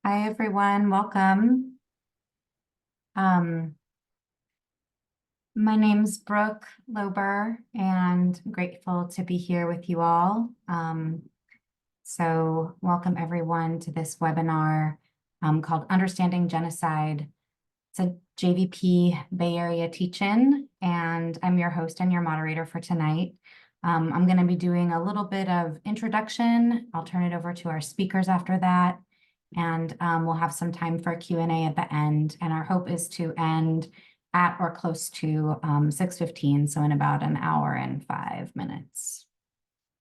Hi, everyone. Welcome. My name's Brooke Lober, and I'm grateful to be here with you all. So welcome, everyone, to this webinar called Understanding Genocide. It's a JVP Bay Area teach-in, and I'm your host and your moderator for tonight. I'm going to be doing a little bit of introduction. I'll turn it over to our speakers after that. And we'll have some time for Q&A at the end. And our hope is to end at or close to 6:15, so in about an hour and 5 minutes.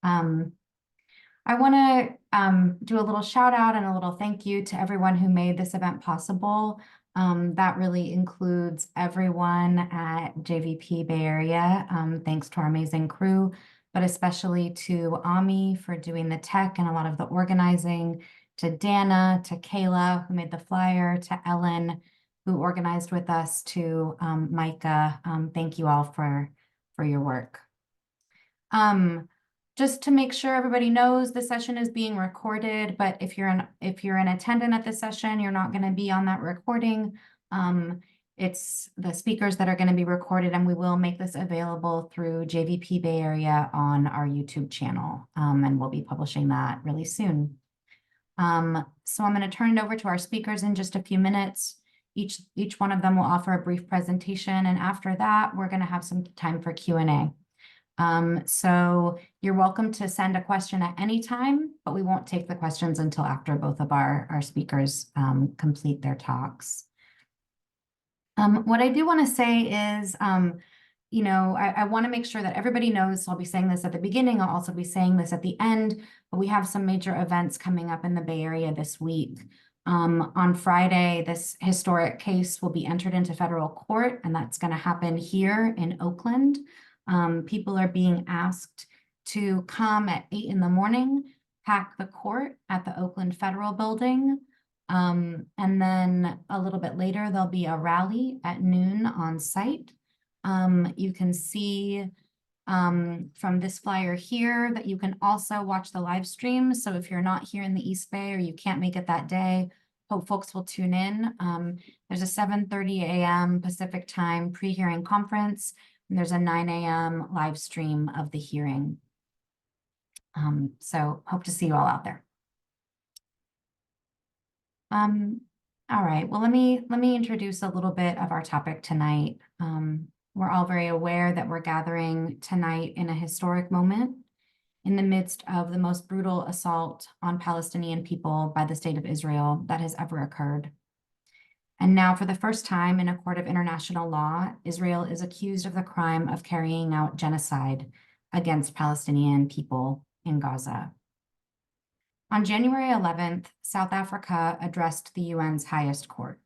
I want to do a little shout out and a little thank you to everyone who made this event possible. That really includes everyone at JVP Bay Area. Thanks to our amazing crew, but especially to Ami for doing the tech and a lot of the organizing, to Dana, to Kayla, who made the flyer, to Ellen, who organized with us, to Micah. Thank you all for your work. Just to make sure everybody knows, the session is being recorded, but if you're an attendant at the session, you're not going to be on that recording. It's the speakers that are going to be recorded, and we will make this available through JVP Bay Area on our YouTube channel, and we'll be publishing that really soon. So I'm going to turn it over to our speakers in just a few minutes. Each one of them will offer a brief presentation, and after that, we're going to have some time for Q&A. So you're welcome to send a question at any time, but we won't take the questions until after both of our speakers complete their talks. What I do want to say is, I want to make sure that everybody knows, so I'll be saying this at the beginning, I'll also be saying this at the end, but we have some major events coming up in the Bay Area this week. On Friday, this historic case will be entered into federal court, and that's going to happen here in Oakland. People are being asked to come at 8 in the morning, pack the court at the Oakland Federal Building. And then a little bit later, there'll be a rally at noon on site. You can see from this flyer here that you can also watch the live stream. So if you're not here in the East Bay or you can't make it that day, hope folks will tune in. There's a 7:30 a.m. Pacific time pre-hearing conference, and there's a 9 a.m. live stream of the hearing. So hope to see you all out there. All right, well, let me introduce a little bit of our topic tonight. We're all very aware that we're gathering tonight in a historic moment in the midst of the most brutal assault on Palestinian people by the state of Israel that has ever occurred. And now, for the first time in a court of international law, Israel is accused of the crime of carrying out genocide against Palestinian people in Gaza. On January 11th, South Africa addressed the UN's highest court.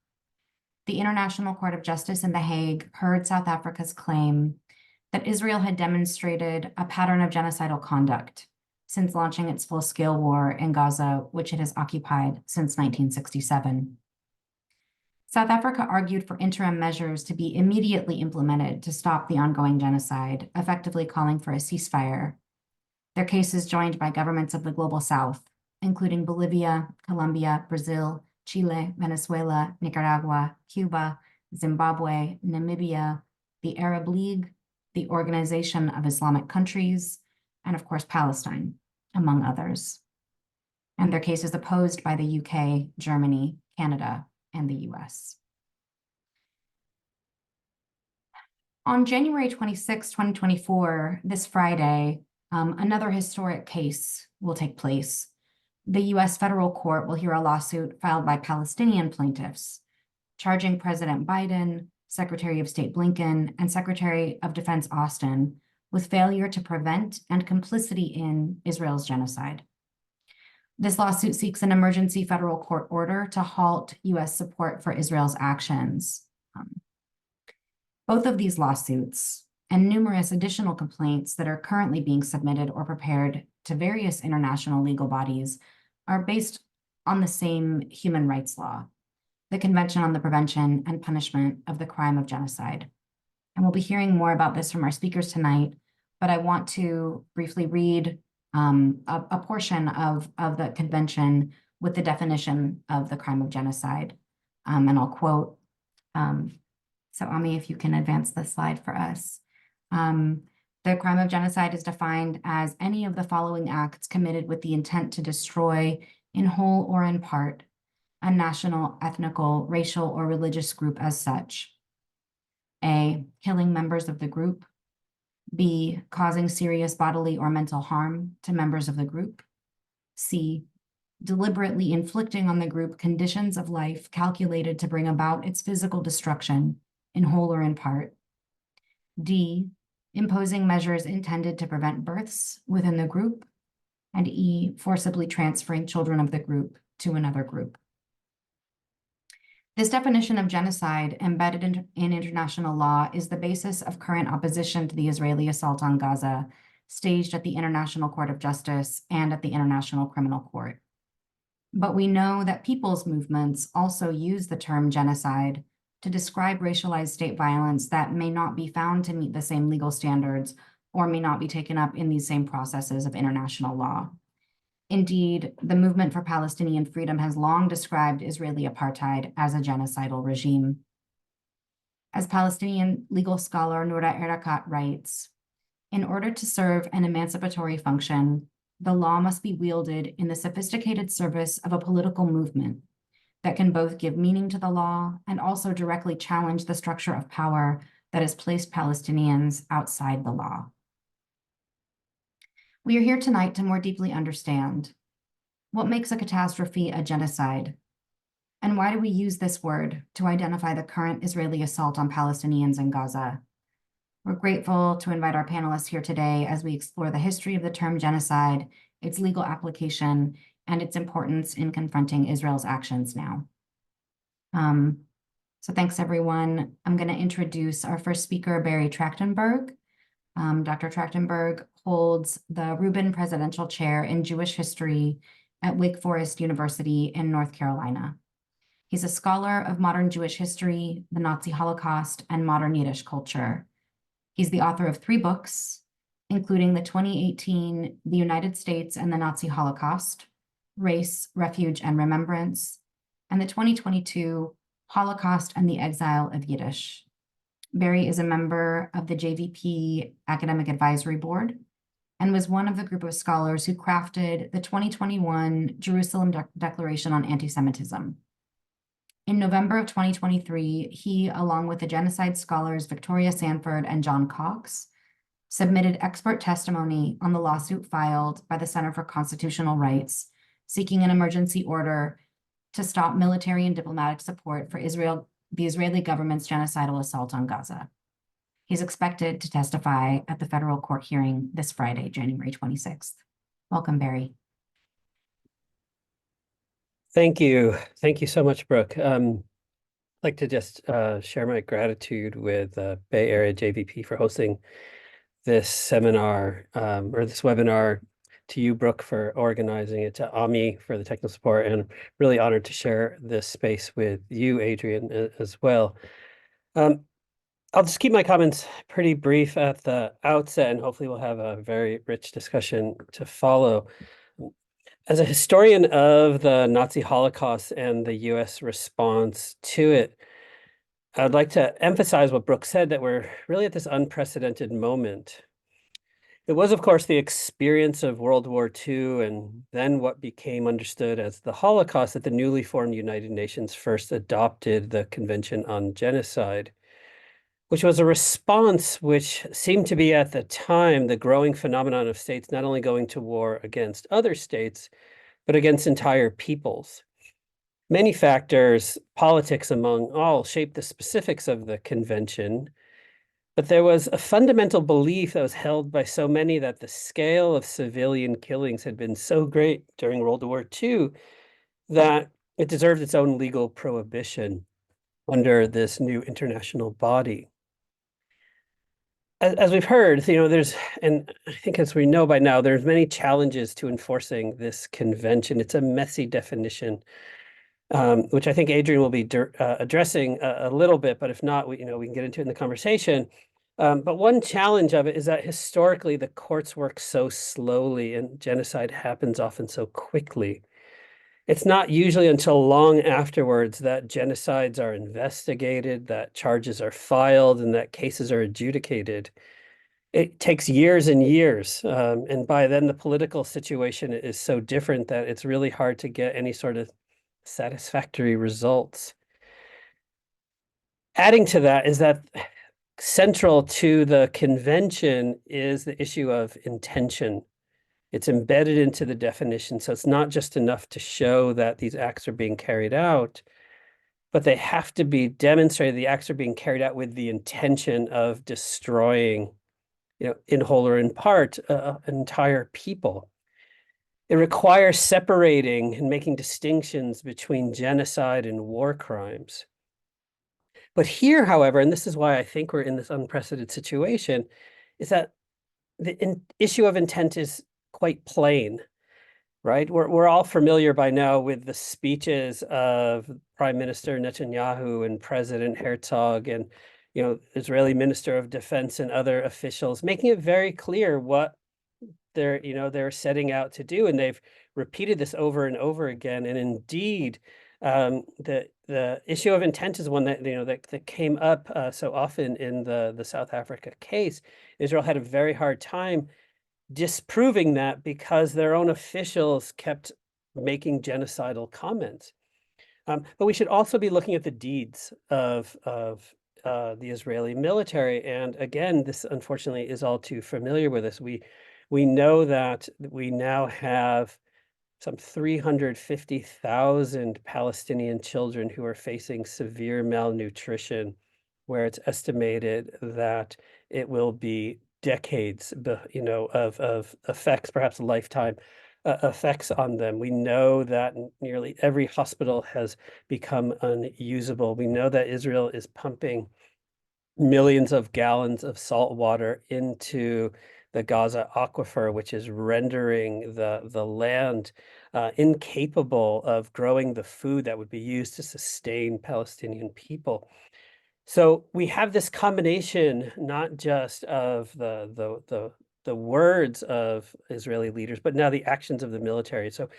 The International Court of Justice in The Hague heard South Africa's claim that Israel had demonstrated a pattern of genocidal conduct since launching its full-scale war in Gaza, which it has occupied since 1967. South Africa argued for interim measures to be immediately implemented to stop the ongoing genocide, effectively calling for a ceasefire. Their case is joined by governments of the Global South, including Bolivia, Colombia, Brazil, Chile, Venezuela, Nicaragua, Cuba, Zimbabwe, Namibia, the Arab League, the Organization of Islamic Countries, and of course, Palestine, among others. And their case is opposed by the UK, Germany, Canada, and the US. On January 26, 2024, this Friday, another historic case will take place. The US federal court will hear a lawsuit filed by Palestinian plaintiffs, charging President Biden, Secretary of State Blinken, and Secretary of Defense Austin with failure to prevent and complicity in Israel's genocide. This lawsuit seeks an emergency federal court order to halt US support for Israel's actions. Both of these lawsuits and numerous additional complaints that are currently being submitted or prepared to various international legal bodies are based on the same human rights law, the Convention on the Prevention and Punishment of the Crime of Genocide. And we'll be hearing more about this from our speakers tonight, but I want to briefly read a portion of the convention, with the definition of the crime of genocide. And I'll quote, so Ami, if you can advance the slide for us. The crime of genocide is defined as any of the following acts committed with the intent to destroy, in whole or in part, a national, ethnical, racial, or religious group as such. A, killing members of the group. B, causing serious bodily or mental harm to members of the group. C, deliberately inflicting on the group conditions of life calculated to bring about its physical destruction, in whole or in part. D, imposing measures intended to prevent births within the group. And E, forcibly transferring children of the group to another group. This definition of genocide embedded in international law is the basis of current opposition to the Israeli assault on Gaza, staged at the International Court of Justice and at the International Criminal Court. But we know that people's movements also use the term genocide to describe racialized state violence that may not be found to meet the same legal standards or may not be taken up in these same processes of international law. Indeed, the movement for Palestinian freedom has long described Israeli apartheid as a genocidal regime. As Palestinian legal scholar Noura Erakat writes, in order to serve an emancipatory function, the law must be wielded in the sophisticated service of a political movement that can both give meaning to the law and also directly challenge the structure of power that has placed Palestinians outside the law. We are here tonight to more deeply understand what makes a catastrophe a genocide, and why do we use this word to identify the current Israeli assault on Palestinians in Gaza. We're grateful to invite our panelists here today as we explore the history of the term genocide, its legal application, and its importance in confronting Israel's actions now. So thanks, everyone. I'm going to introduce our first speaker, Barry Trachtenberg. Dr. Trachtenberg holds the Rubin Presidential Chair in Jewish History at Wake Forest University in North Carolina. He's a scholar of modern Jewish history, the Nazi Holocaust, and modern Yiddish culture. He's the author of 3 books, including the 2018 The United States and the Nazi Holocaust, Race, Refuge, and Remembrance, and the 2022 Holocaust and the Exile of Yiddish. Barry is a member of the JVP Academic Advisory Board and was one of the group of scholars who crafted the 2021 Jerusalem Declaration on Anti-Semitism. In November of 2023, he, along with the genocide scholars Victoria Sanford and John Cox, submitted expert testimony on the lawsuit filed by the Center for Constitutional Rights, seeking an emergency order to stop military and diplomatic support for the Israeli government's genocidal assault on Gaza. He's expected to testify at the federal court hearing this Friday, January 26th. Welcome, Barry. Thank you. Thank you so much, Brooke. I'd like to just share my gratitude with Bay Area JVP for hosting this seminar or this webinar, to you, Brooke, for organizing it, to Ami for the technical support, and really honored to share this space with you, Adrienne, as well. I'll just keep my comments pretty brief at the outset, and hopefully we'll have a very rich discussion to follow. As a historian of the Nazi Holocaust and the US response to it, I'd like to emphasize what Brooke said, that we're really at this unprecedented moment. It was, of course, the experience of World War II and then what became understood as the Holocaust that the newly formed United Nations first adopted the Convention on Genocide, which was a response which seemed to be at the time the growing phenomenon of states not only going to war against other states, but against entire peoples. Many factors, politics among all, shaped the specifics of the convention, but there was a fundamental belief that was held by so many that the scale of civilian killings had been so great during World War II that it deserved its own legal prohibition under this new international body. As we've heard, there's, and I think as we know by now, there's many challenges to enforcing this convention. It's a messy definition, which I think Adrienne will be addressing a little bit, but if not, we can get into it in the conversation. But one challenge of it is that historically the courts work so slowly and genocide happens often so quickly. It's not usually until long afterwards that genocides are investigated, that charges are filed, and that cases are adjudicated. It takes years and years. And by then, the political situation is so different that it's really hard to get any sort of satisfactory results. Adding to that is that central to the convention is the issue of intention. It's embedded into the definition. So it's not just enough to show that these acts are being carried out, but they have to be demonstrated. The acts are being carried out with the intention of destroying, in whole or in part, an entire people. It requires separating and making distinctions between genocide and war crimes. But here, however, and this is why I think we're in this unprecedented situation, is that the issue of intent is quite plain, right? We're all familiar by now with the speeches of Prime Minister Netanyahu and President Herzog and Israeli Minister of Defense and other officials, making it very clear what they're setting out to do, and they've repeated this over and over again. And indeed, the issue of intent is one that that came up so often in the South Africa case. Israel had a very hard time disproving that because their own officials kept making genocidal comments. But we should also be looking at the deeds of the Israeli military. And again, this unfortunately is all too familiar with us. We know that we now have some 350,000 Palestinian children who are facing severe malnutrition, where it's estimated that it will be decades, of effects, perhaps lifetime effects on them. We know that nearly every hospital has become unusable. We know that Israel is pumping millions of gallons of salt water into the Gaza aquifer, which is rendering the land incapable of growing the food that would be used to sustain Palestinian people. So we have this combination, not just of the words of Israeli leaders, but now the actions of the military. So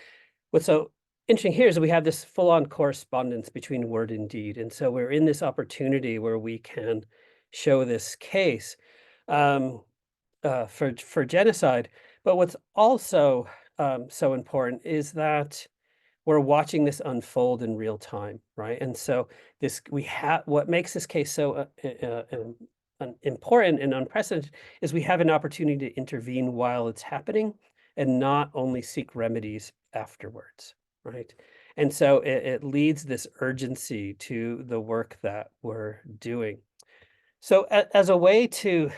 what's so interesting here is that we have this full-on correspondence between word and deed. And so we're in this opportunity where we can show this case for genocide. But what's also so important is that we're watching this unfold in real time, right? And so what makes this case so important and unprecedented is we have an opportunity to intervene while it's happening and not only seek remedies afterwards, right? And so it leads this urgency to the work that we're doing. So as a way to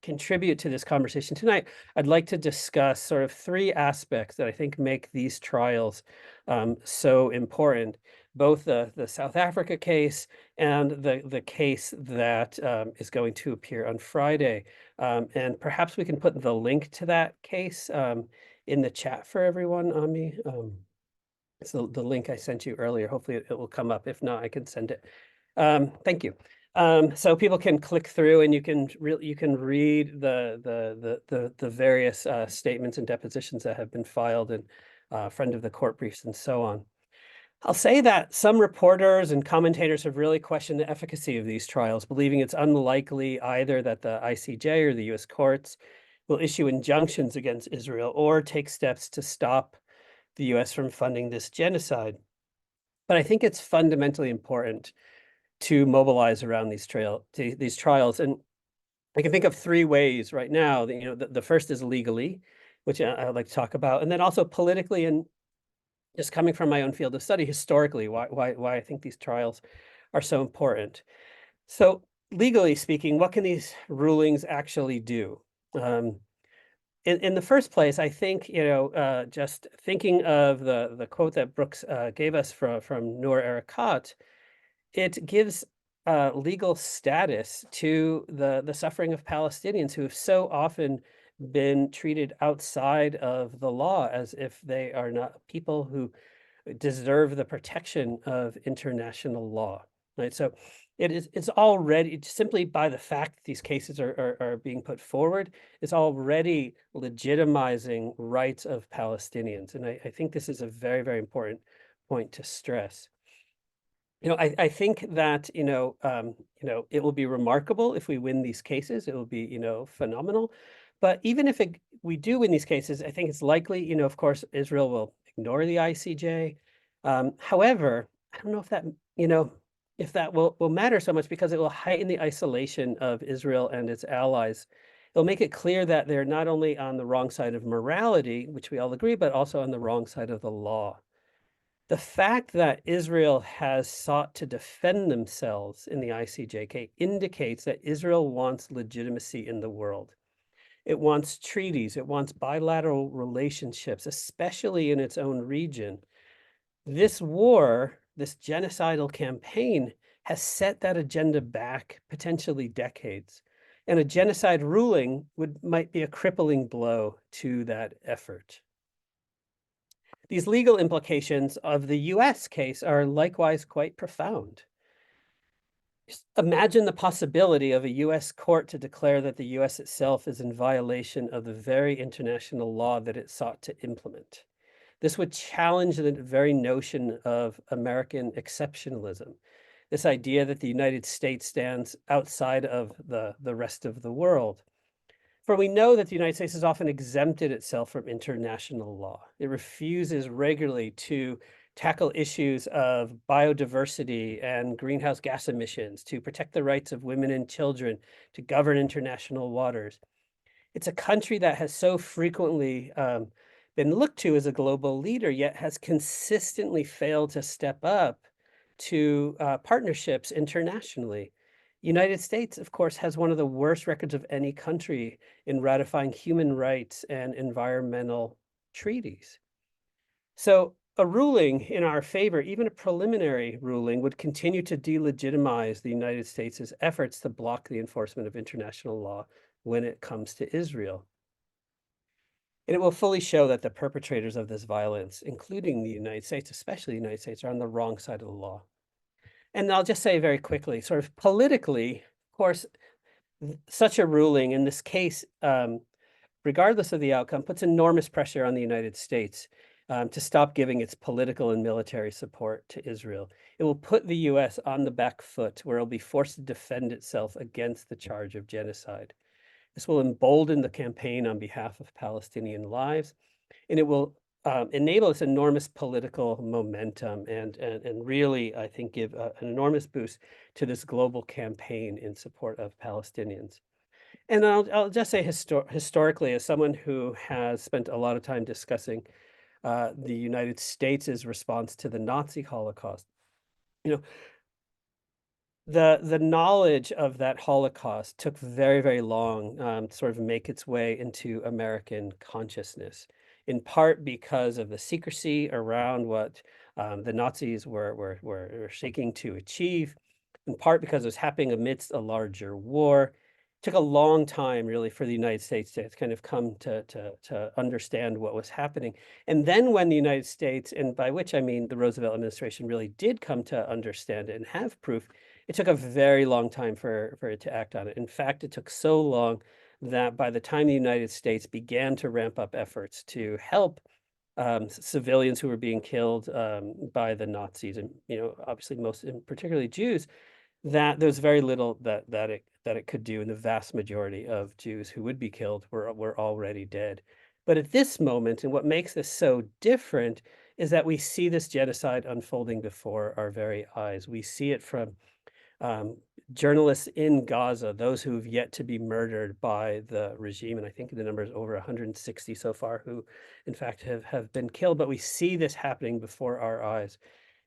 contribute to this conversation tonight, I'd like to discuss sort of three aspects that I think make these trials so important, both the South Africa case and the case that is going to appear on Friday. And perhaps we can put the link to that case in the chat for everyone, Ami. It's the link I sent you earlier. Hopefully it will come up. If not, I can send it. Thank you. So people can click through and you can read the various statements and depositions that have been filed and friend of the court briefs and so on. I'll say that some reporters and commentators have really questioned the efficacy of these trials, believing it's unlikely either that the ICJ or the US courts will issue injunctions against Israel or take steps to stop the US from funding this genocide. But I think it's fundamentally important to mobilize around these trials. And I can think of three ways right now. The first is legally, which I'd like to talk about, and then also politically, and just coming from my own field of study, historically, why I think these trials are so important. So legally speaking, what can these rulings actually do? In the first place, I think, just thinking of the quote that Brooks gave us from Noor Erakat, it gives legal status to the suffering of Palestinians who have so often been treated outside of the law as if they are not people who deserve the protection of international law. right? So it's already, simply by the fact that these cases are being put forward, it's already legitimizing rights of Palestinians. And I think this is a very, very important point to stress. I think that, it will be remarkable if we win these cases. It will be, phenomenal. But even if we do win these cases, I think it's likely, of course, Israel will ignore the ICJ. However, I don't know if that will matter so much, because it will heighten the isolation of Israel and its allies. It'll make it clear that they're not only on the wrong side of morality, which we all agree, but also on the wrong side of the law. The fact that Israel has sought to defend themselves in the ICJK indicates that Israel wants legitimacy in the world. It wants treaties, it wants bilateral relationships, especially in its own region. This war, this genocidal campaign, has set that agenda back potentially decades. And a genocide ruling might be a crippling blow to that effort. These legal implications of the US case are likewise quite profound. Just imagine the possibility of a US court to declare that the US itself is in violation of the very international law that it sought to implement. This would challenge the very notion of American exceptionalism, this idea that the United States stands outside of the rest of the world. For we know that the United States has often exempted itself from international law. It refuses regularly to tackle issues of biodiversity and greenhouse gas emissions, to protect the rights of women and children, to govern international waters. It's a country that has so frequently been looked to as a global leader, yet has consistently failed to step up to partnerships internationally. United States, of course, has one of the worst records of any country in ratifying human rights and environmental treaties. So a ruling in our favor, even a preliminary ruling, would continue to delegitimize the United States' efforts to block the enforcement of international law when it comes to Israel. And it will fully show that the perpetrators of this violence, including the United States, especially the United States, are on the wrong side of the law. And I'll just say very quickly, sort of politically, of course, such a ruling in this case, regardless of the outcome, puts enormous pressure on the United States to stop giving its political and military support to Israel. It will put the US on the back foot, where it'll be forced to defend itself against the charge of genocide. This will embolden the campaign on behalf of Palestinian lives, and it will enable this enormous political momentum and really, I think, give an enormous boost to this global campaign in support of Palestinians. And I'll just say historically, as someone who has spent a lot of time discussing the United States' response to the Nazi Holocaust, you know, the knowledge of that Holocaust took very, very long to sort of make its way into American consciousness, in part because of the secrecy around what the Nazis were seeking to achieve, in part because it was happening amidst a larger war. It took a long time, really, for the United States to kind of come to understand what was happening. And then when the United States, and by which I mean the Roosevelt administration, really did come to understand it and have proof, it took a very long time for it to act on it. In fact, it took so long that by the time the United States began to ramp up efforts to help civilians who were being killed by the Nazis, and obviously most, and particularly Jews, that there was very little that it could do, and the vast majority of Jews who would be killed were already dead. But at this moment, and what makes this so different, is that we see this genocide unfolding before our very eyes. We see it from um, journalists in Gaza, those who have yet to be murdered by the regime. And I think the number is over 160 so far who, in fact, have been killed. But we see this happening before our eyes.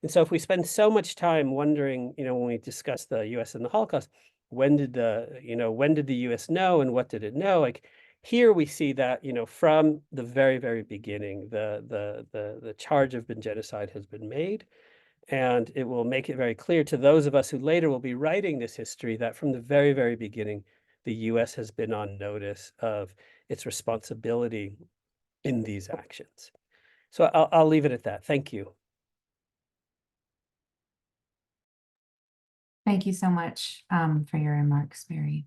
And so if we spend so much time wondering, when we discuss the US and the Holocaust, when did the US know and what did it know? Like here we see that, from the very, very beginning, the charge of genocide has been made. And it will make it very clear to those of us who later will be writing this history that from the very, very beginning, the US has been on notice of its responsibility in these actions. So I'll leave it at that. Thank you. Thank you so much for your remarks, Barry.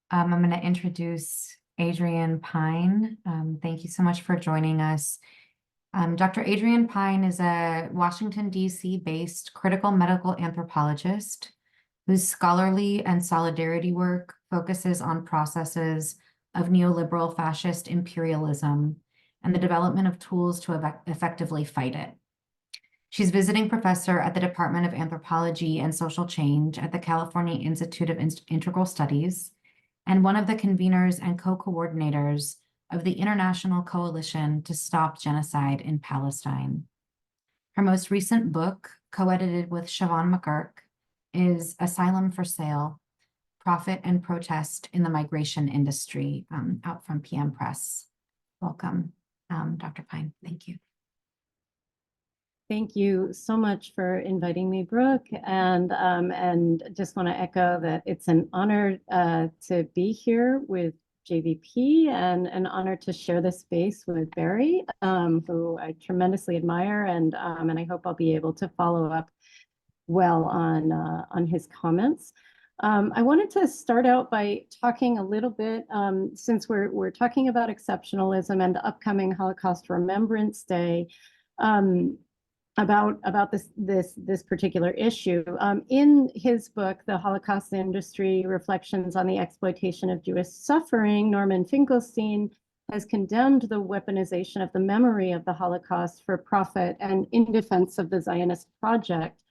I'm going to introduce Adrienne Pine. Thank you so much for joining us. Dr. Adrienne Pine is a Washington, D.C. based critical medical anthropologist whose scholarly and solidarity work focuses on processes of neoliberal fascist imperialism and the development of tools to effectively fight it. She's visiting professor at the Department of Anthropology and Social Change at the California Institute of Integral Studies, and one of the conveners and co-coordinators of the International Coalition to Stop Genocide in Palestine. Her most recent book, co-edited with Siobhan McGurk, is Asylum for Sale, Profit and Protest in the Migration Industry, out from PM Press. Welcome, Dr. Pine. Thank you. Thank you so much for inviting me, Brooke, and just want to echo that it's an honor to be here with JVP and an honor to share this space with Barry, who I tremendously admire, and I hope I'll be able to follow up well on his comments. I wanted to start out by talking a little bit, since we're talking about exceptionalism and the upcoming Holocaust Remembrance Day, about this particular issue. In his book, The Holocaust Industry: Reflections on the Exploitation of Jewish Suffering, Norman Finkelstein has condemned the weaponization of the memory of the Holocaust for profit and in defense of the Zionist project.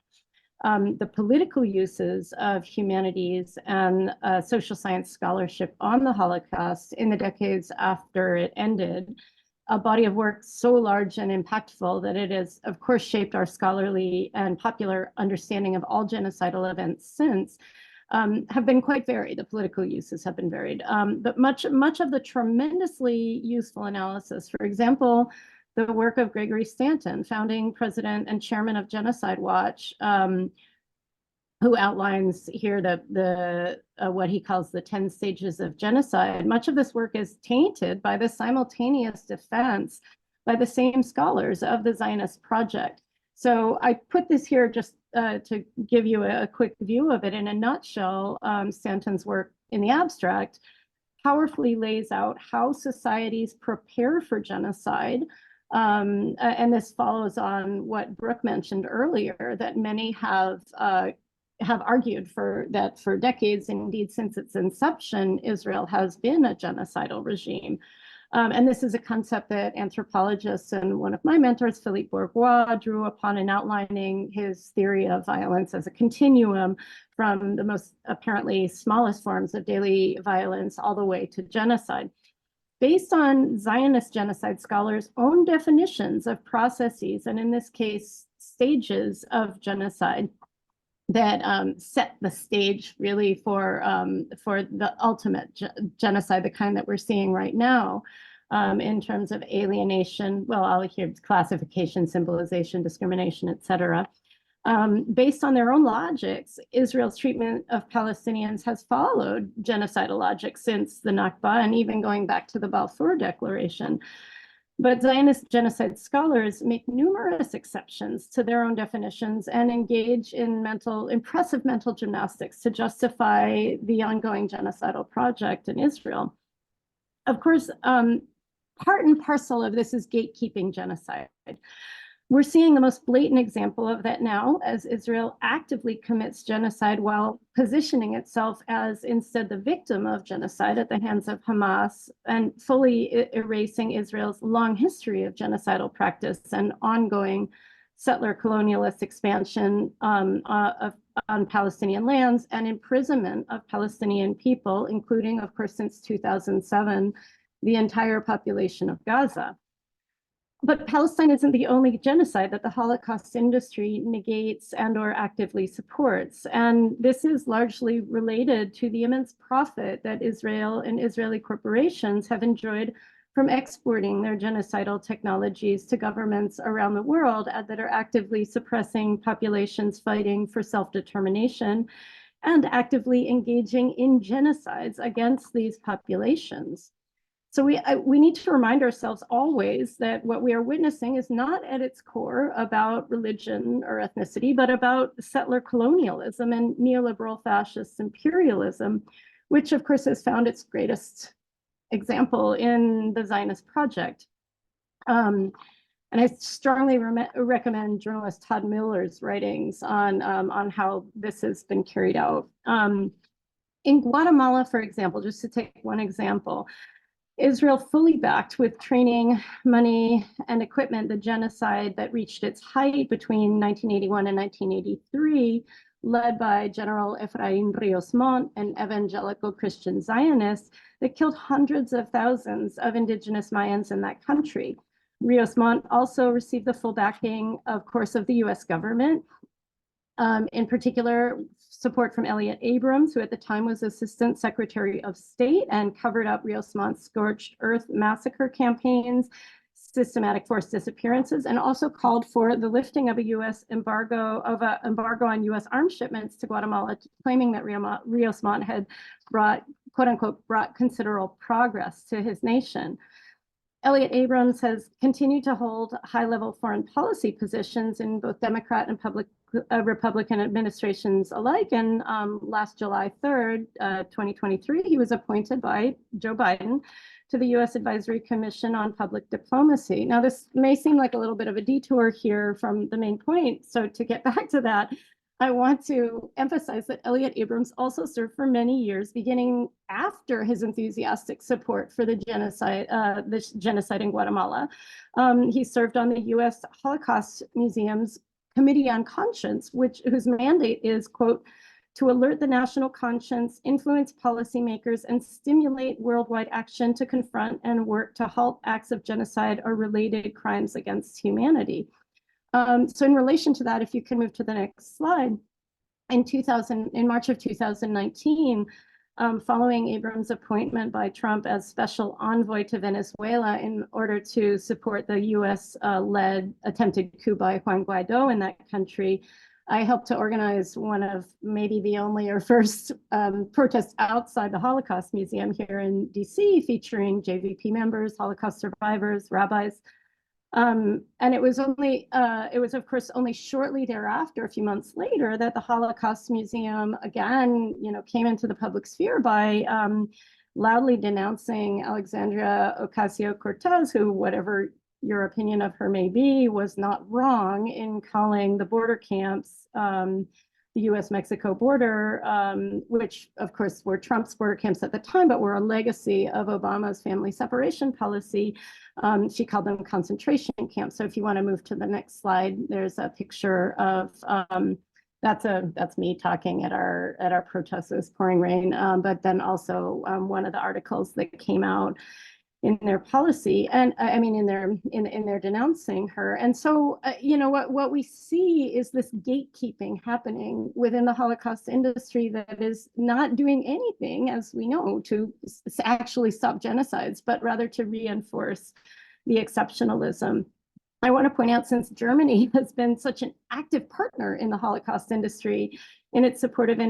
The political uses of humanities and social science scholarship on the Holocaust in the decades after it ended, a body of work so large and impactful that it has, of course, shaped our scholarly and popular understanding of all genocidal events since, have been quite varied. The political uses have been varied, but much of the tremendously useful analysis, for example, the work of Gregory Stanton, founding president and chairman of Genocide Watch, who outlines here the what he calls the 10 stages of genocide. Much of this work is tainted by the simultaneous defense by the same scholars of the Zionist project. So I put this here just to give you a quick view of it. In a nutshell, Stanton's work in the abstract powerfully lays out how societies prepare for genocide. And this follows on what Brooke mentioned earlier, that many have argued for decades, indeed since its inception, Israel has been a genocidal regime. And this is a concept that anthropologists and one of my mentors, Philippe Bourgois, drew upon in outlining his theory of violence as a continuum from the most apparently smallest forms of daily violence all the way to genocide. Based on Zionist genocide scholars' own definitions of processes, and in this case, stages of genocide, that set the stage really for the ultimate genocide, the kind that we're seeing right now, in terms of alienation, well, I'll hear classification, symbolization, discrimination, etc. Based on their own logics, Israel's treatment of Palestinians has followed genocidal logic since the Nakba and even going back to the Balfour Declaration. But Zionist genocide scholars make numerous exceptions to their own definitions and engage in impressive mental gymnastics to justify the ongoing genocidal project in Israel. Of course, part and parcel of this is gatekeeping genocide. We're seeing the most blatant example of that now as Israel actively commits genocide while positioning itself as instead the victim of genocide at the hands of Hamas, and fully erasing Israel's long history of genocidal practice and ongoing settler colonialist expansion on Palestinian lands and imprisonment of Palestinian people, including, of course, since 2007, the entire population of Gaza. But Palestine isn't the only genocide that the Holocaust industry negates and or actively supports. And this is largely related to the immense profit that Israel and Israeli corporations have enjoyed from exporting their genocidal technologies to governments around the world that are actively suppressing populations fighting for self-determination and actively engaging in genocides against these populations. So we need to remind ourselves always that what we are witnessing is not at its core about religion or ethnicity, but about settler colonialism and neoliberal fascist imperialism, which of course has found its greatest example in the Zionist project. And I strongly recommend journalist Todd Miller's writings on how this has been carried out. In Guatemala, for example, just to take one example, Israel fully backed with training, money, and equipment the genocide that reached its height between 1981 and 1983, led by General Efraín Ríos Montt, an evangelical Christian Zionist that killed hundreds of thousands of indigenous Mayans in that country. Ríos Montt also received the full backing, of course, of the US government, in particular, support from Elliott Abrams, who at the time was Assistant Secretary of State and covered up Ríos Montt's scorched earth massacre campaigns, systematic forced disappearances, and also called for the lifting of a U.S. embargo on U.S. arms shipments to Guatemala, claiming that Ríos Montt had brought, quote unquote, brought considerable progress to his nation. Elliott Abrams has continued to hold high-level foreign policy positions in both Democrat and Republican administrations alike. And last July 3rd, 2023, he was appointed by Joe Biden to the U.S. Advisory Commission on Public Diplomacy. Now, this may seem like a little bit of a detour here from the main point. So to get back to that, I want to emphasize that Elliott Abrams also served for many years, beginning after his enthusiastic support for the genocide in Guatemala. He served on the U.S. Holocaust Museum's Committee on Conscience, whose mandate is, quote, to alert the national conscience, influence policymakers, and stimulate worldwide action to confront and work to halt acts of genocide or related crimes against humanity. So in relation to that, if you can move to the next slide, in March of 2019, following Abrams' appointment by Trump as special envoy to Venezuela in order to support the US-led attempted coup by Juan Guaido in that country, I helped to organize one of maybe the only or first protests outside the Holocaust Museum here in DC, featuring JVP members, Holocaust survivors, rabbis. And it was of course only shortly thereafter, a few months later, that the Holocaust Museum again, came into the public sphere by loudly denouncing Alexandria Ocasio-Cortez, who, whatever your opinion of her may be, was not wrong in calling the border camps, the US-Mexico border, which of course were Trump's border camps at the time, but were a legacy of Obama's family separation policy. She called them concentration camps. So if you want to move to the next slide, there's a picture of, that's me talking at our protest. It was pouring rain, but then also one of the articles that came out in their policy, and I mean in their denouncing her. And so what we see is this gatekeeping happening within the Holocaust industry that is not doing anything, as we know, to actually stop genocides, but rather to reinforce the exceptionalism. I want to point out, since Germany has been such an active partner in the Holocaust industry in its support of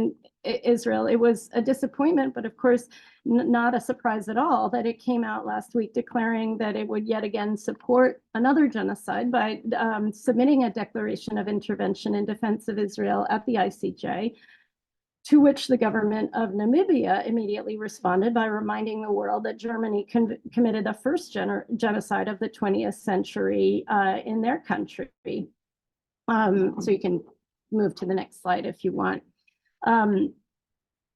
Israel, it was a disappointment, but of course not a surprise at all, that it came out last week declaring that it would yet again support another genocide by submitting a declaration of intervention in defense of Israel at the ICJ, to which the government of Namibia immediately responded by reminding the world that Germany committed the first genocide of the 20th century in their country. So you can move to the next slide if you want.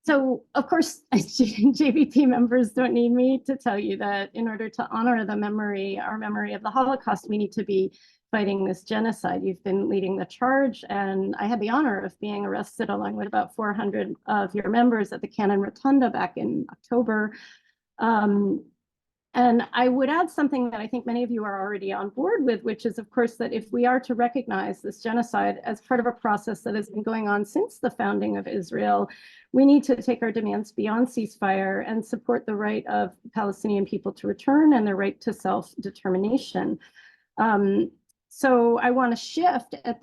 So of course, JVP members don't need me to tell you that in order to honor our memory of the Holocaust, we need to be fighting this genocide. You've been leading the charge, and I had the honor of being arrested along with about 400 of your members at the Cannon Rotunda back in October. And I would add something that I think many of you are already on board with, which is, of course, that if we are to recognize this genocide as part of a process that has been going on since the founding of Israel, we need to take our demands beyond ceasefire and support the right of Palestinian people to return and their right to self-determination. So I want to shift at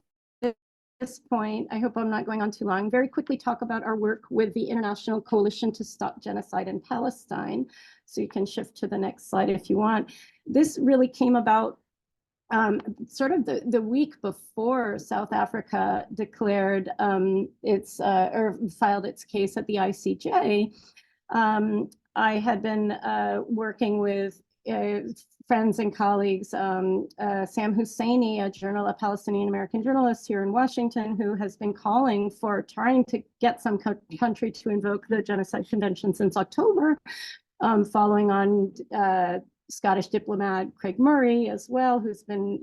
this point, I hope I'm not going on too long, very quickly talk about our work with the International Coalition to Stop Genocide in Palestine. So you can shift to the next slide if you want. This really came about sort of the week before South Africa declared or filed its case at the ICJ. I had been working with friends and colleagues, Sam Husseini, a Palestinian American journalist here in Washington, who has been calling for trying to get some country to invoke the Genocide Convention since October, following on Scottish diplomat Craig Murray as well, who's been,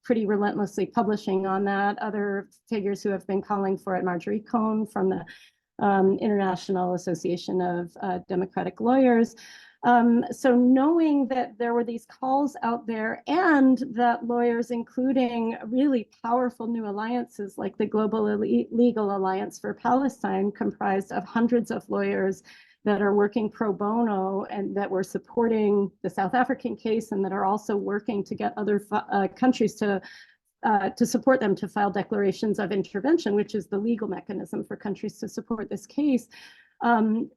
pretty relentlessly publishing on that. Other figures who have been calling for it, Marjorie Cohn from the International Association of Democratic Lawyers. So knowing that there were these calls out there and that lawyers, including really powerful new alliances like the Global Legal Alliance for Palestine, comprised of hundreds of lawyers that are working pro bono and that were supporting the South African case and that are also working to get other countries to support them to file declarations of intervention, which is the legal mechanism for countries to support this case.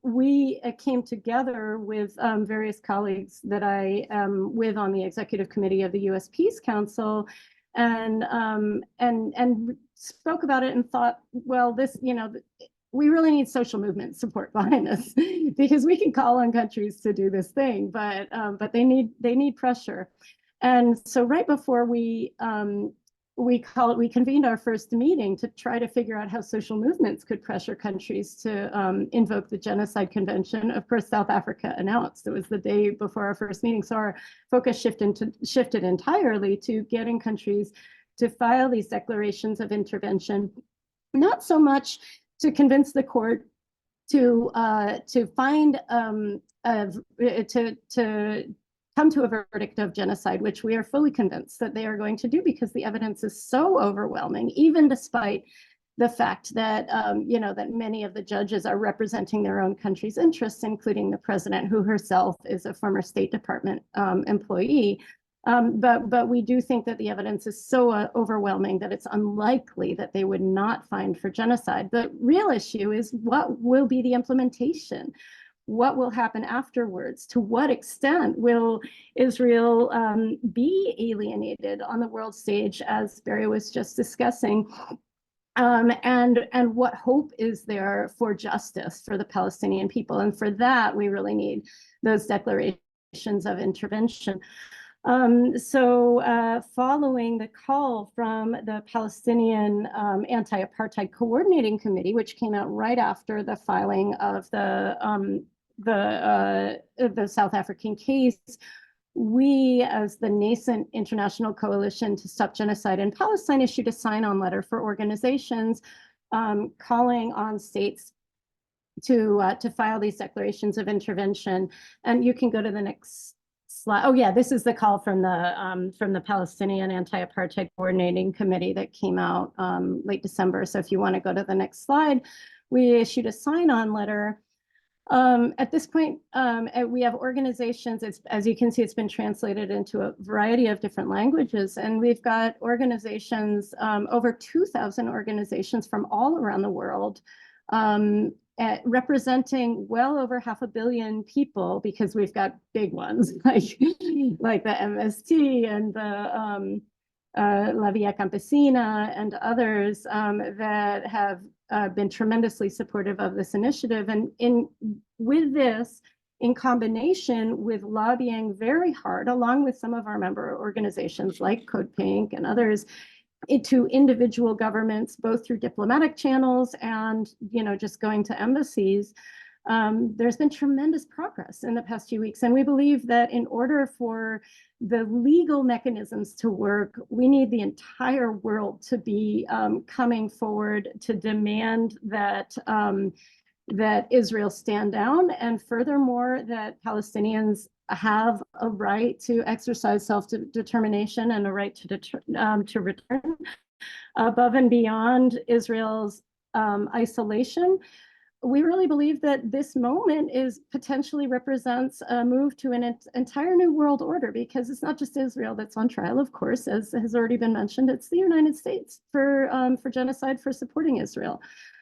We came together with various colleagues that I am with on the executive committee of the U.S. Peace Council, and spoke about it and thought, well, this, we really need social movement support behind this because we can call on countries to do this thing, but they need pressure. And so right before we convened our first meeting to try to figure out how social movements could pressure countries to invoke the Genocide Convention. Of course, South Africa announced. It was the day before our first meeting. So our focus shifted entirely to getting countries to file these declarations of intervention, not so much to convince the court to come to a verdict of genocide, which we are fully convinced that they are going to do because the evidence is so overwhelming, even despite the fact that that many of the judges are representing their own country's interests, including the president, who herself is a former State Department employee. But we do think that the evidence is so overwhelming that it's unlikely that they would not find for genocide. The real issue is what will be the implementation? What will happen afterwards? To what extent will Israel be alienated on the world stage, as Barry was just discussing? And what hope is there for justice for the Palestinian people? And for that, we really need those declarations of intervention. So following the call from the Palestinian Anti-Apartheid Coordinating Committee, which came out right after the filing of the South African case, we, as the nascent International Coalition to Stop Genocide in Palestine, issued a sign-on letter for organizations calling on states to file these declarations of intervention. And you can go to the next slide. Oh yeah, this is the call from the Palestinian Anti-Apartheid Coordinating Committee that came out late December. So if you want to go to the next slide, we issued a sign-on letter. At this point, we have organizations, as you can see, it's been translated into a variety of different languages, and we've got organizations, over 2,000 organizations from all around the world, representing well over 500 million people, because we've got big ones like the MST and the La Via Campesina and others that have been tremendously supportive of this initiative. And with this, in combination with lobbying very hard, along with some of our member organizations like Code Pink and others, to individual governments, both through diplomatic channels and just going to embassies, there's been tremendous progress in the past few weeks. And we believe that in order for the legal mechanisms to work, we need the entire world to be coming forward to demand that that Israel stand down, and furthermore, that Palestinians have a right to exercise self-determination and a right to return above and beyond Israel's isolation. we really believe that this moment potentially represents a move to an entire new world order, because it's not just Israel that's on trial, of course, as has already been mentioned. It's the United States for genocide, for supporting Israel.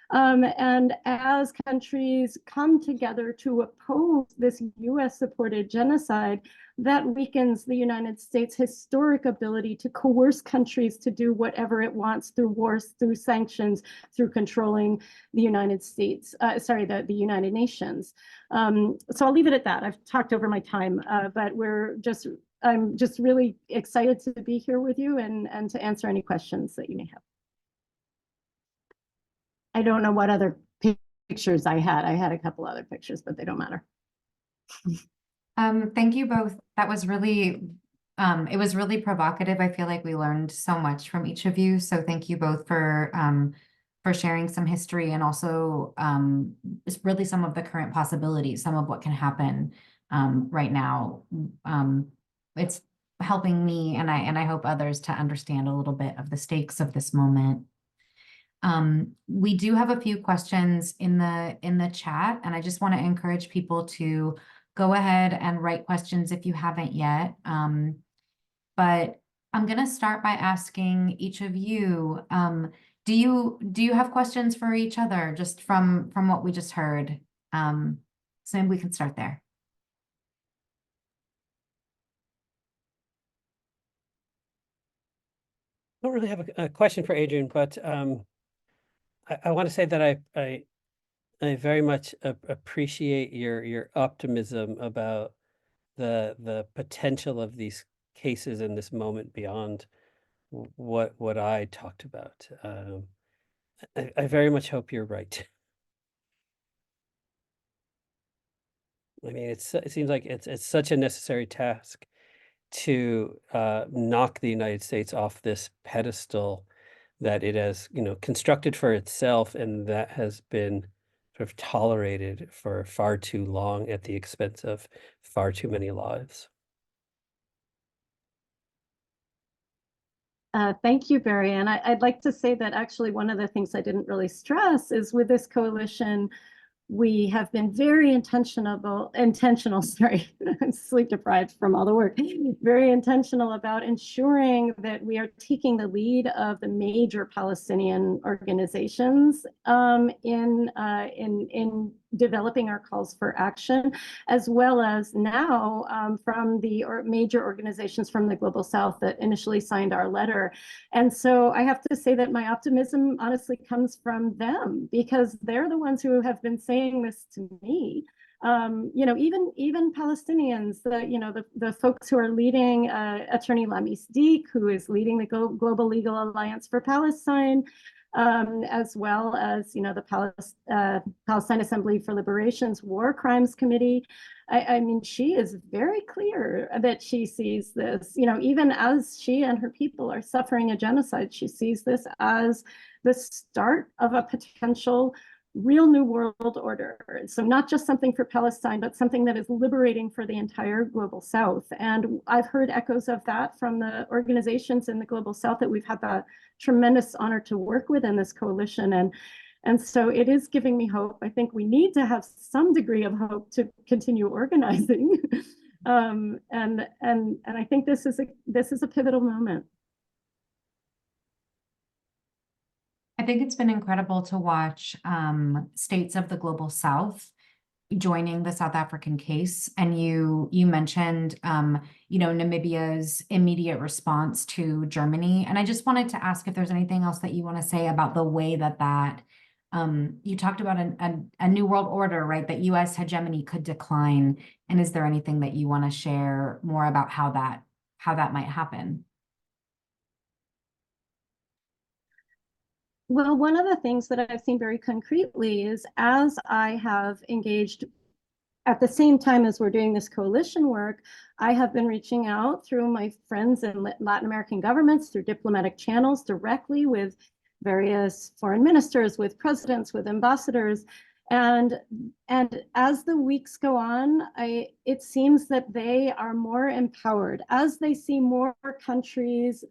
And as countries come together to oppose this US-supported genocide, that weakens the United States' historic ability to coerce countries to do whatever it wants through wars, through sanctions, through controlling the United States, the United Nations. So I'll leave it at that. I've talked over my time, but I'm just really excited to be here with you and to answer any questions that you may have. I don't know what other pictures I had. I had a couple other pictures, but they don't matter. Thank you both. That was really, it was really provocative. I feel like we learned so much from each of you. So thank you both for sharing some history, and also really some of the current possibilities, some of what can happen right now. It's helping me, and I hope others, to understand a little bit of the stakes of this moment. We do have a few questions in the chat, and I just want to encourage people to go ahead and write questions if you haven't yet. But I'm going to start by asking each of you, do you have questions for each other, just from what we just heard? So maybe we can start there. I don't really have a question for Adrienne, but I want to say that I very much appreciate your optimism about the potential of these cases in this moment beyond what I talked about. I very much hope you're right. I mean, it seems like it's such a necessary task to knock the United States off this pedestal that it has, constructed for itself, and that has been sort of tolerated for far too long at the expense of far too many lives. Thank you, Barry. And I'd like to say that actually one of the things I didn't really stress is, with this coalition, we have been very intentional, sorry, I'm sleep deprived from all the work, very intentional about ensuring that we are taking the lead of the major Palestinian organizations in developing our calls for action, as well as now from the major organizations from the Global South that initially signed our letter. And so I have to say that my optimism honestly comes from them, because they're the ones who have been saying this to me. Even Palestinians, the folks who are leading, Attorney Lamis Deek, who is leading the Global Legal Alliance for Palestine, as well as the Palestine Assembly for Liberation's War Crimes Committee. I mean, she is very clear that she sees this, even as she and her people are suffering a genocide, she sees this as the start of a potential real new world order. So not just something for Palestine, but something that is liberating for the entire Global South. And I've heard echoes of that from the organizations in the Global South that we've had the tremendous honor to work with in this coalition. And so it is giving me hope. I think we need to have some degree of hope to continue organizing. And I think this is a pivotal moment. I think it's been incredible to watch states of the Global South joining the South African case. And you mentioned, Namibia's immediate response to Germany. And I just wanted to ask if there's anything else that you want to say about the way that you talked about a new world order, right? That US hegemony could decline. And is there anything that you want to share more about how that might happen? Well, one of the things that I've seen very concretely is, as I have engaged at the same time as we're doing this coalition work, I have been reaching out through my friends in Latin American governments, through diplomatic channels, directly with various foreign ministers, with presidents, with ambassadors. And as the weeks go on, it seems that they are more empowered as they see more countries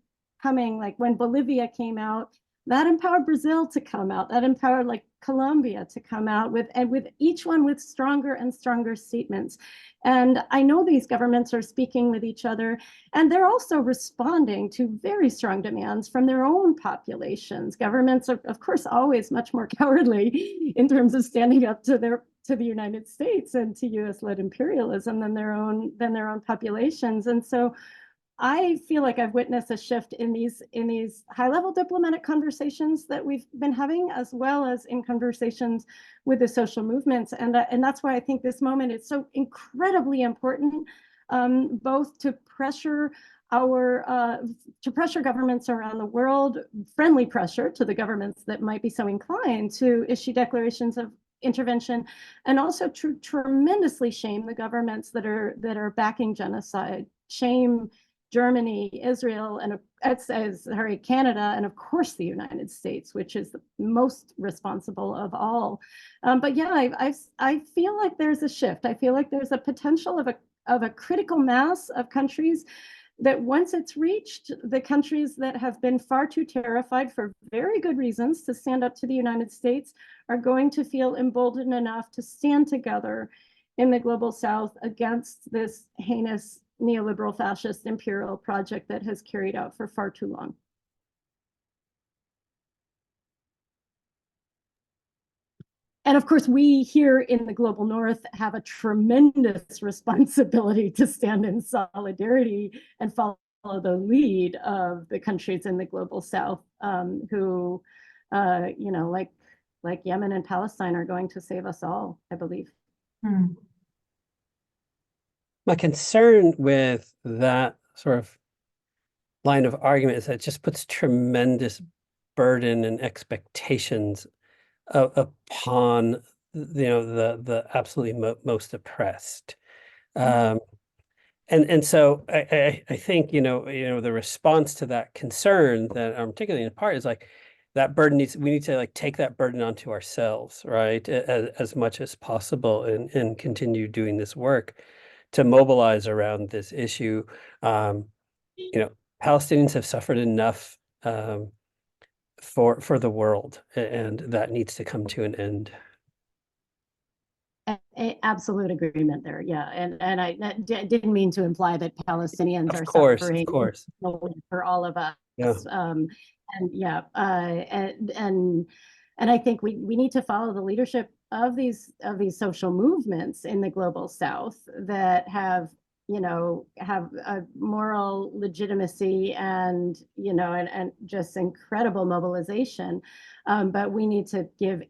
coming. Like when Bolivia came out, that empowered Brazil to come out, that empowered like Colombia to come out with, and with each one with stronger and stronger statements. And I know these governments are speaking with each other, and they're also responding to very strong demands from their own populations. Governments are, of course, always much more cowardly in terms of standing up to the United States and to US-led imperialism than their own populations. And so I feel like I've witnessed a shift in these high-level diplomatic conversations that we've been having, as well as in conversations with the social movements, and that's why I think this moment is so incredibly important, both to pressure governments around the world, friendly pressure to the governments that might be so inclined to issue declarations of intervention, and also to tremendously shame the governments that are backing genocide, shame Germany, Israel, and Canada, and of course the United States, which is the most responsible of all. But yeah, I feel like there's a shift. I feel like there's a potential of a critical mass of countries that once it's reached, the countries that have been far too terrified for very good reasons to stand up to the United States are going to feel emboldened enough to stand together in the global South against this heinous neoliberal fascist imperial project that has carried out for far too long. And of course, we here in the global North have a tremendous responsibility to stand in solidarity and follow the lead of the countries in the global South, who, you know, like Yemen and Palestine, are going to save us all, I believe. My concern with that sort of line of argument is that it just puts tremendous burden and expectations upon the absolutely most oppressed. And so I think the response to that concern that I'm particularly in part is like that burden we need to like take that burden onto ourselves, right, as much as possible, and continue doing this work to mobilize around this issue. Palestinians have suffered enough for the world, and that needs to come to an end. Absolute agreement there, yeah, and I didn't mean to imply that Palestinians are suffering for all of us. Yeah. And yeah, and I think we need to follow the leadership of these social movements in the global South that have a moral legitimacy and and just incredible mobilization, but we need to give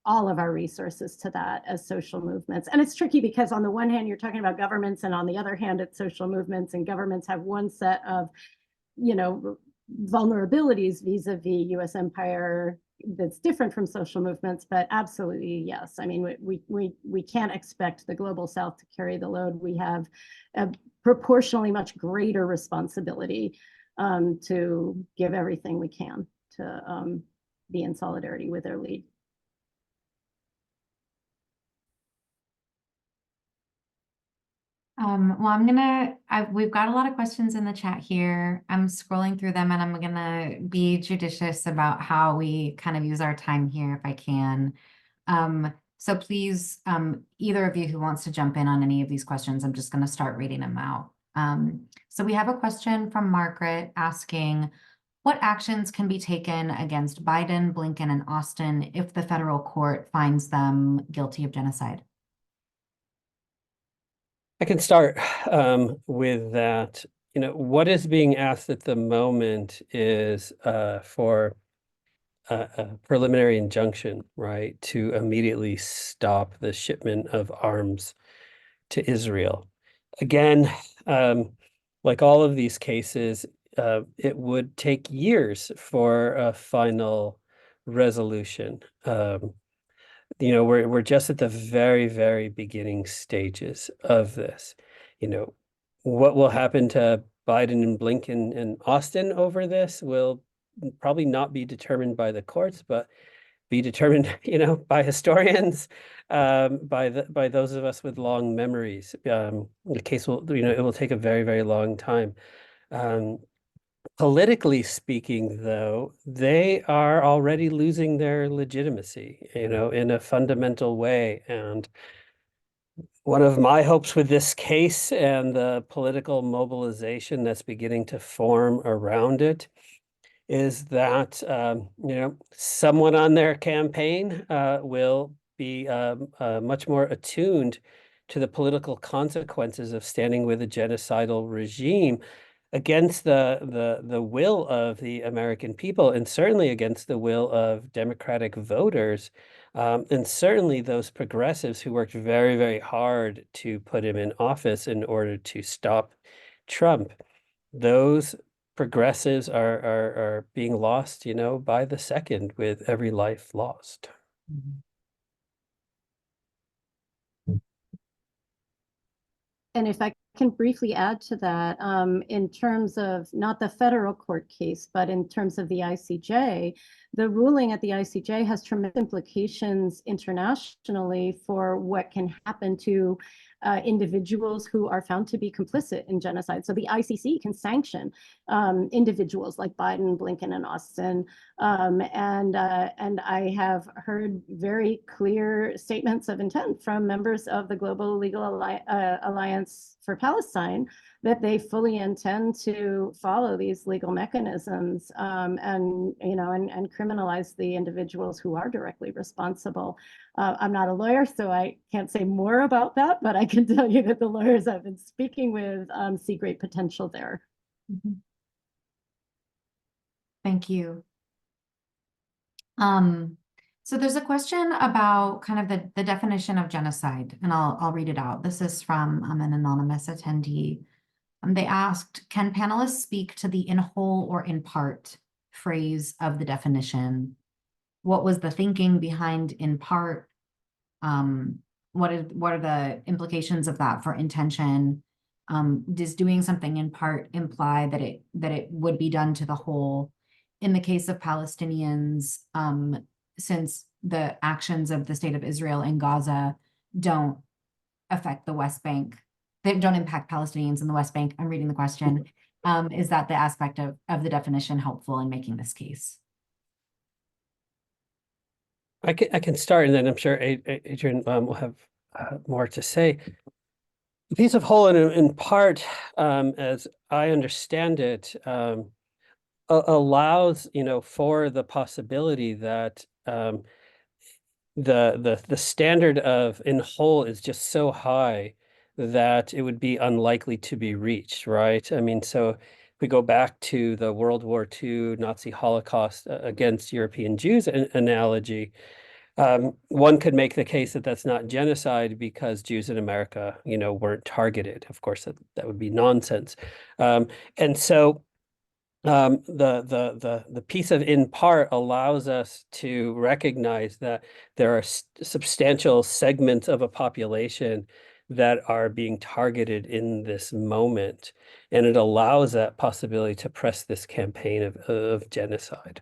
all of our resources to that as social movements. And it's tricky because on the one hand, you're talking about governments, and on the other hand, it's social movements, and governments have one set of, vulnerabilities vis-a-vis US empire that's different from social movements. But absolutely, yes. I mean, we can't expect the global South to carry the load. We have a proportionally much greater responsibility to give everything we can to be in solidarity with their lead. Well, we've got a lot of questions in the chat here. I'm scrolling through them, and I'm gonna be judicious about how we kind of use our time here if I can. So please, either of you who wants to jump in on any of these questions, I'm just gonna start reading them out. So we have a question from Margaret asking, what actions can be taken against Biden, Blinken, and Austin if the federal court finds them guilty of genocide? I can start with that. What is being asked at the moment is for a preliminary injunction, right, to immediately stop the shipment of arms to Israel. Again, like all of these cases, it would take years for a final resolution. We're just at the very, very beginning stages of this. What will happen to Biden and Blinken and Austin over this will probably not be determined by the courts, but be determined, by historians, by those of us with long memories. The case will, it will take a very, very long time. Politically speaking, though, they are already losing their legitimacy, in a fundamental way. And one of my hopes with this case and the political mobilization that's beginning to form around it is that someone on their campaign will be much more attuned to the political consequences of standing with a genocidal regime against the will of the American people, and certainly against the will of Democratic voters, and certainly those progressives who worked very, very hard to put him in office in order to stop Trump. Those progressives are being lost, by the second, with every life lost. And if I can briefly add to that, in terms of not the federal court case, but in terms of the ICJ, the ruling at the ICJ has tremendous implications internationally for what can happen to individuals who are found to be complicit in genocide. So the ICC can sanction individuals like Biden, Blinken, and Austin. And I have heard very clear statements of intent from members of the Global Legal Alliance for Palestine that they fully intend to follow these legal mechanisms and criminalize the individuals who are directly responsible. I'm not a lawyer, so I can't say more about that, but I can tell you that the lawyers I've been speaking with see great potential there. Thank you. So there's a question about kind of the definition of genocide, and I'll read it out. This is from an anonymous attendee. They asked, can panelists speak to the in whole or in part phrase of the definition? What was the thinking behind in part? What are the implications of that for intention? Does doing something in part imply that it would be done to the whole? In the case of Palestinians, since the actions of the state of Israel in Gaza don't affect the West Bank, they don't impact Palestinians in the West Bank. I'm reading the question. Is that the aspect of the definition helpful in making this case? I can start, and then I'm sure Adrienne will have more to say. The piece of whole and in part, as I understand it, allows for the possibility that the standard of in whole is just so high that it would be unlikely to be reached, right? I mean, so if we go back to the World War II Nazi Holocaust against European Jews analogy, one could make the case that that's not genocide because Jews in America, weren't targeted. Of course, that would be nonsense. And so the piece of in part allows us to recognize that there are substantial segments of a population that are being targeted in this moment, and it allows that possibility to press this campaign of genocide.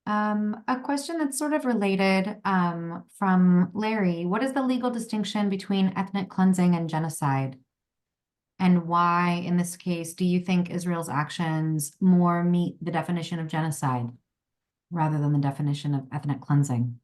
A question that's sort of related from Larry. What is the legal distinction between ethnic cleansing and genocide? And why, in this case, do you think Israel's actions more meet the definition of genocide rather than the definition of ethnic cleansing?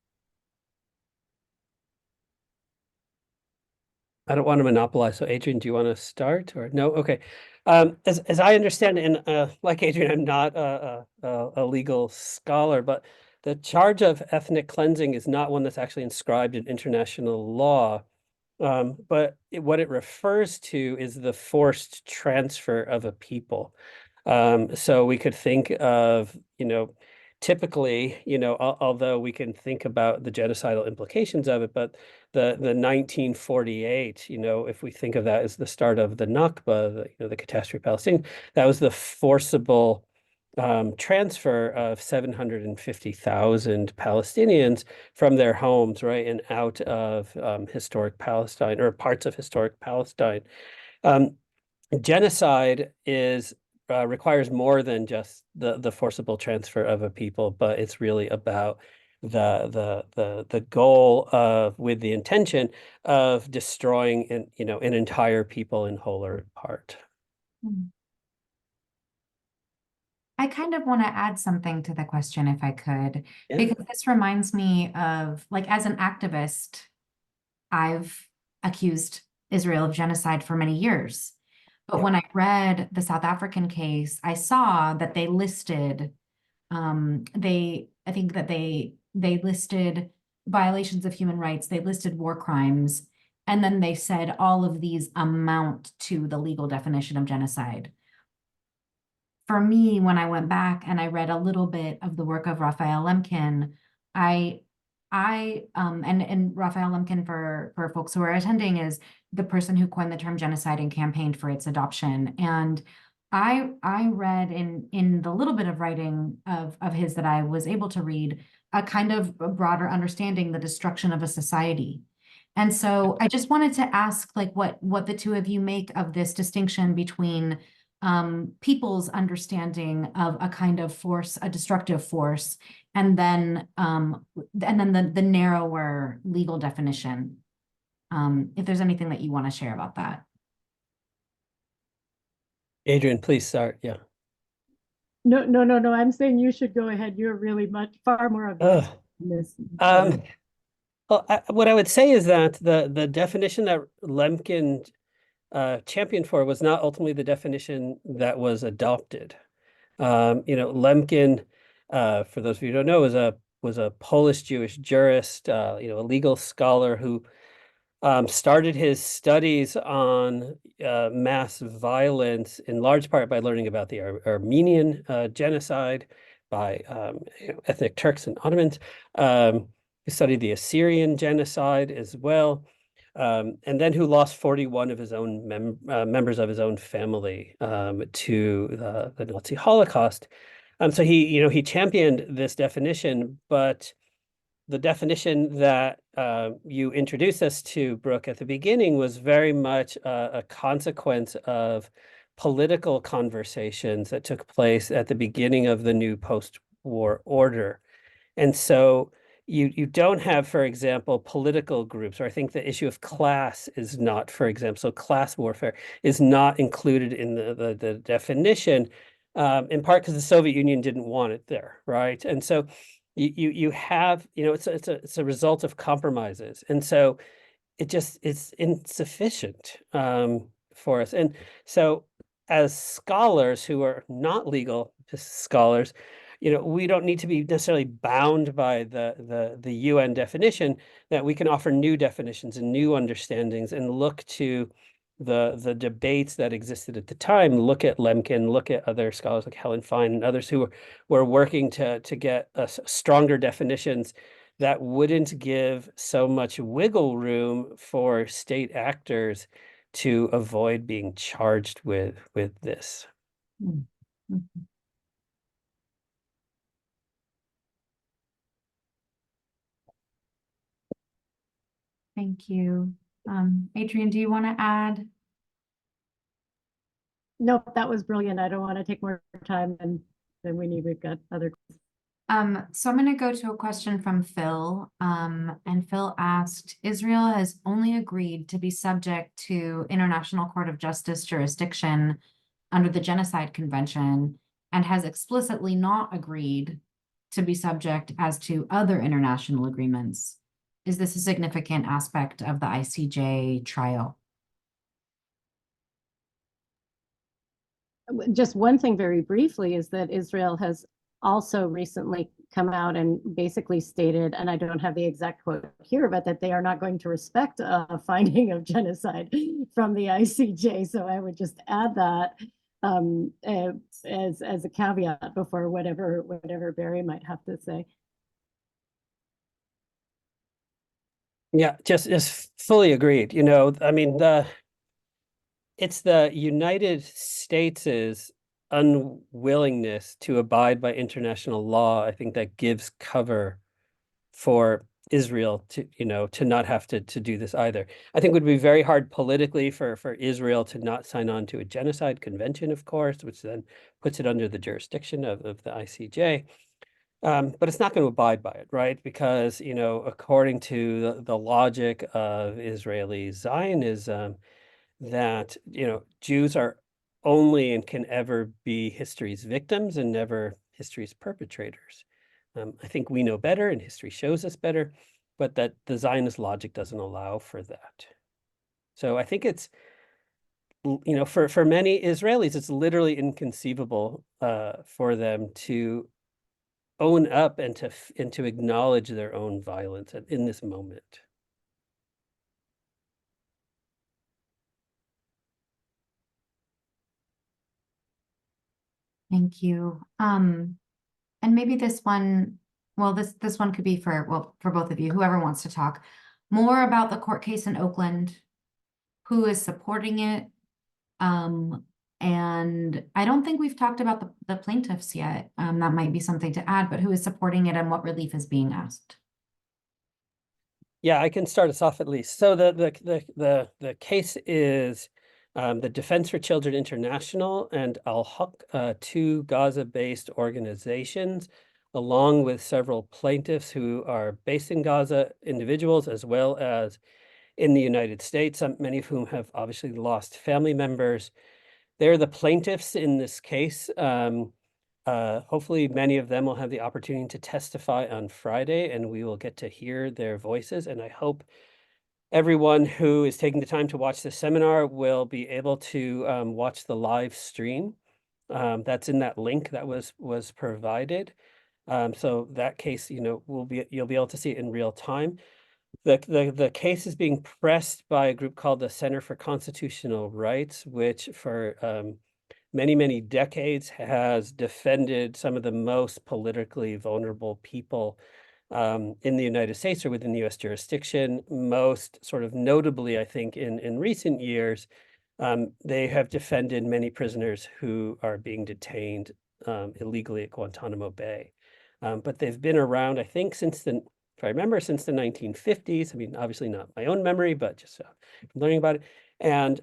I don't want to monopolize. So Adrienne, do you want to start or no? Okay. As I understand it, and like Adrienne, I'm not a legal scholar, but the charge of ethnic cleansing is not one that's actually inscribed in international law. But what it refers to is the forced transfer of a people. So we could think of, typically, although we can think about the genocidal implications of it, but the 1948, if we think of that as the start of the Nakba, the catastrophe Palestine, that was the forcible transfer of 750,000 Palestinians from their homes, right, and out of historic Palestine or parts of historic Palestine. Genocide requires more than just the forcible transfer of a people, but it's really about the goal of, with the intention of destroying an entire people in whole or part. I kind of want to add something to the question if I could, Yeah. because this reminds me of, like, as an activist, I've accused Israel of genocide for many years. But Yeah. when I read the South African case, I saw that they listed, I think that they listed violations of human rights, they listed war crimes, and then they said all of these amount to the legal definition of genocide. For me, when I went back and I read a little bit of the work of Raphael Lemkin, and Raphael Lemkin, for folks who are attending, is the person who coined the term genocide and campaigned for its adoption. And I read in the little bit of writing of his that I was able to read, a kind of a broader understanding, the destruction of a society. And so I just wanted to ask, like, what the two of you make of this distinction between people's understanding of a kind of force, a destructive force, and then the narrower legal definition. If there's anything that you want to share about that. Adrienne, please start. Yeah. No. I'm saying you should go ahead. You're really far more of this. Well, what I would say is that the definition that Lemkin championed for was not ultimately the definition that was adopted. Lemkin, for those of you who don't know, was a Polish Jewish jurist, a legal scholar who started his studies on mass violence in large part by learning about the Armenian genocide by ethnic Turks and Ottomans. He studied the Assyrian genocide as well. And then who lost 41 of his own members of his own family to the Nazi Holocaust. So he championed this definition, but the definition that you introduced us to, Brooke, at the beginning was very much a consequence of political conversations that took place at the beginning of the new post-war order. And so you don't have, for example, political groups, or I think the issue of class is not, for example, so class warfare is not included in the definition, in part because the Soviet Union didn't want it there, right? And so you have, it's a result of compromises. And so it's insufficient for us. And so as scholars who are not legal scholars, we don't need to be necessarily bound by the UN definition, that we can offer new definitions and new understandings and look to the debates that existed at the time, look at Lemkin, look at other scholars like Helen Fine and others who were working to get stronger definitions that wouldn't give so much wiggle room for state actors to avoid being charged with this. Mm-hmm. Thank you. Adrienne, do you want to add? Nope, that was brilliant. I don't want to take more time than we've got other. So I'm going to go to a question from Phil. And Phil asked, Israel has only agreed to be subject to International Court of Justice jurisdiction under the Genocide Convention and has explicitly not agreed to be subject as to other international agreements. Is this a significant aspect of the ICJ trial? Just one thing very briefly is that Israel has also recently come out and basically stated, and I don't have the exact quote here, but that they are not going to respect a finding of genocide from the ICJ. So I would just add that as a caveat before whatever Barry might have to say. Yeah, just fully agreed. I mean, it's the United States' unwillingness to abide by international law, I think, that gives cover for Israel to not have to do this either. I think it would be very hard politically for Israel to not sign on to a genocide convention, of course, which then puts it under the jurisdiction of the ICJ. But it's not going to abide by it, right? Because, according to the logic of Israeli Zionism, that, Jews are only and can ever be history's victims and never history's perpetrators. I think we know better and history shows us better, but that the Zionist logic doesn't allow for that. So I think it's, for many Israelis, it's literally inconceivable for them to own up and to acknowledge their own violence in this moment. Thank you. And maybe this one, well, this one could be for both of you, whoever wants to talk more about the court case in Oakland, who is supporting it. And I don't think we've talked about the plaintiffs yet. That might be something to add, but who is supporting it and what relief is being asked? Yeah, I can start us off at least. So the case is the Defense for Children International and Al-Haq, two Gaza-based organizations, along with several plaintiffs who are based in Gaza, individuals, as well as in the United States, many of whom have obviously lost family members. They're the plaintiffs in this case. Hopefully many of them will have the opportunity to testify on Friday, and we will get to hear their voices. And I hope everyone who is taking the time to watch this seminar will be able to watch the live stream. That's in that link that was provided. So that case, you'll be able to see it in real time. The case is being pressed by a group called the Center for Constitutional Rights, which for many, many decades has defended some of the most politically vulnerable people in the United States or within the US jurisdiction. Most sort of notably, I think, in recent years, they have defended many prisoners who are being detained illegally at Guantanamo Bay. But they've been around, I think, if I remember, since the 1950s. I mean, obviously not my own memory, but just learning about it. And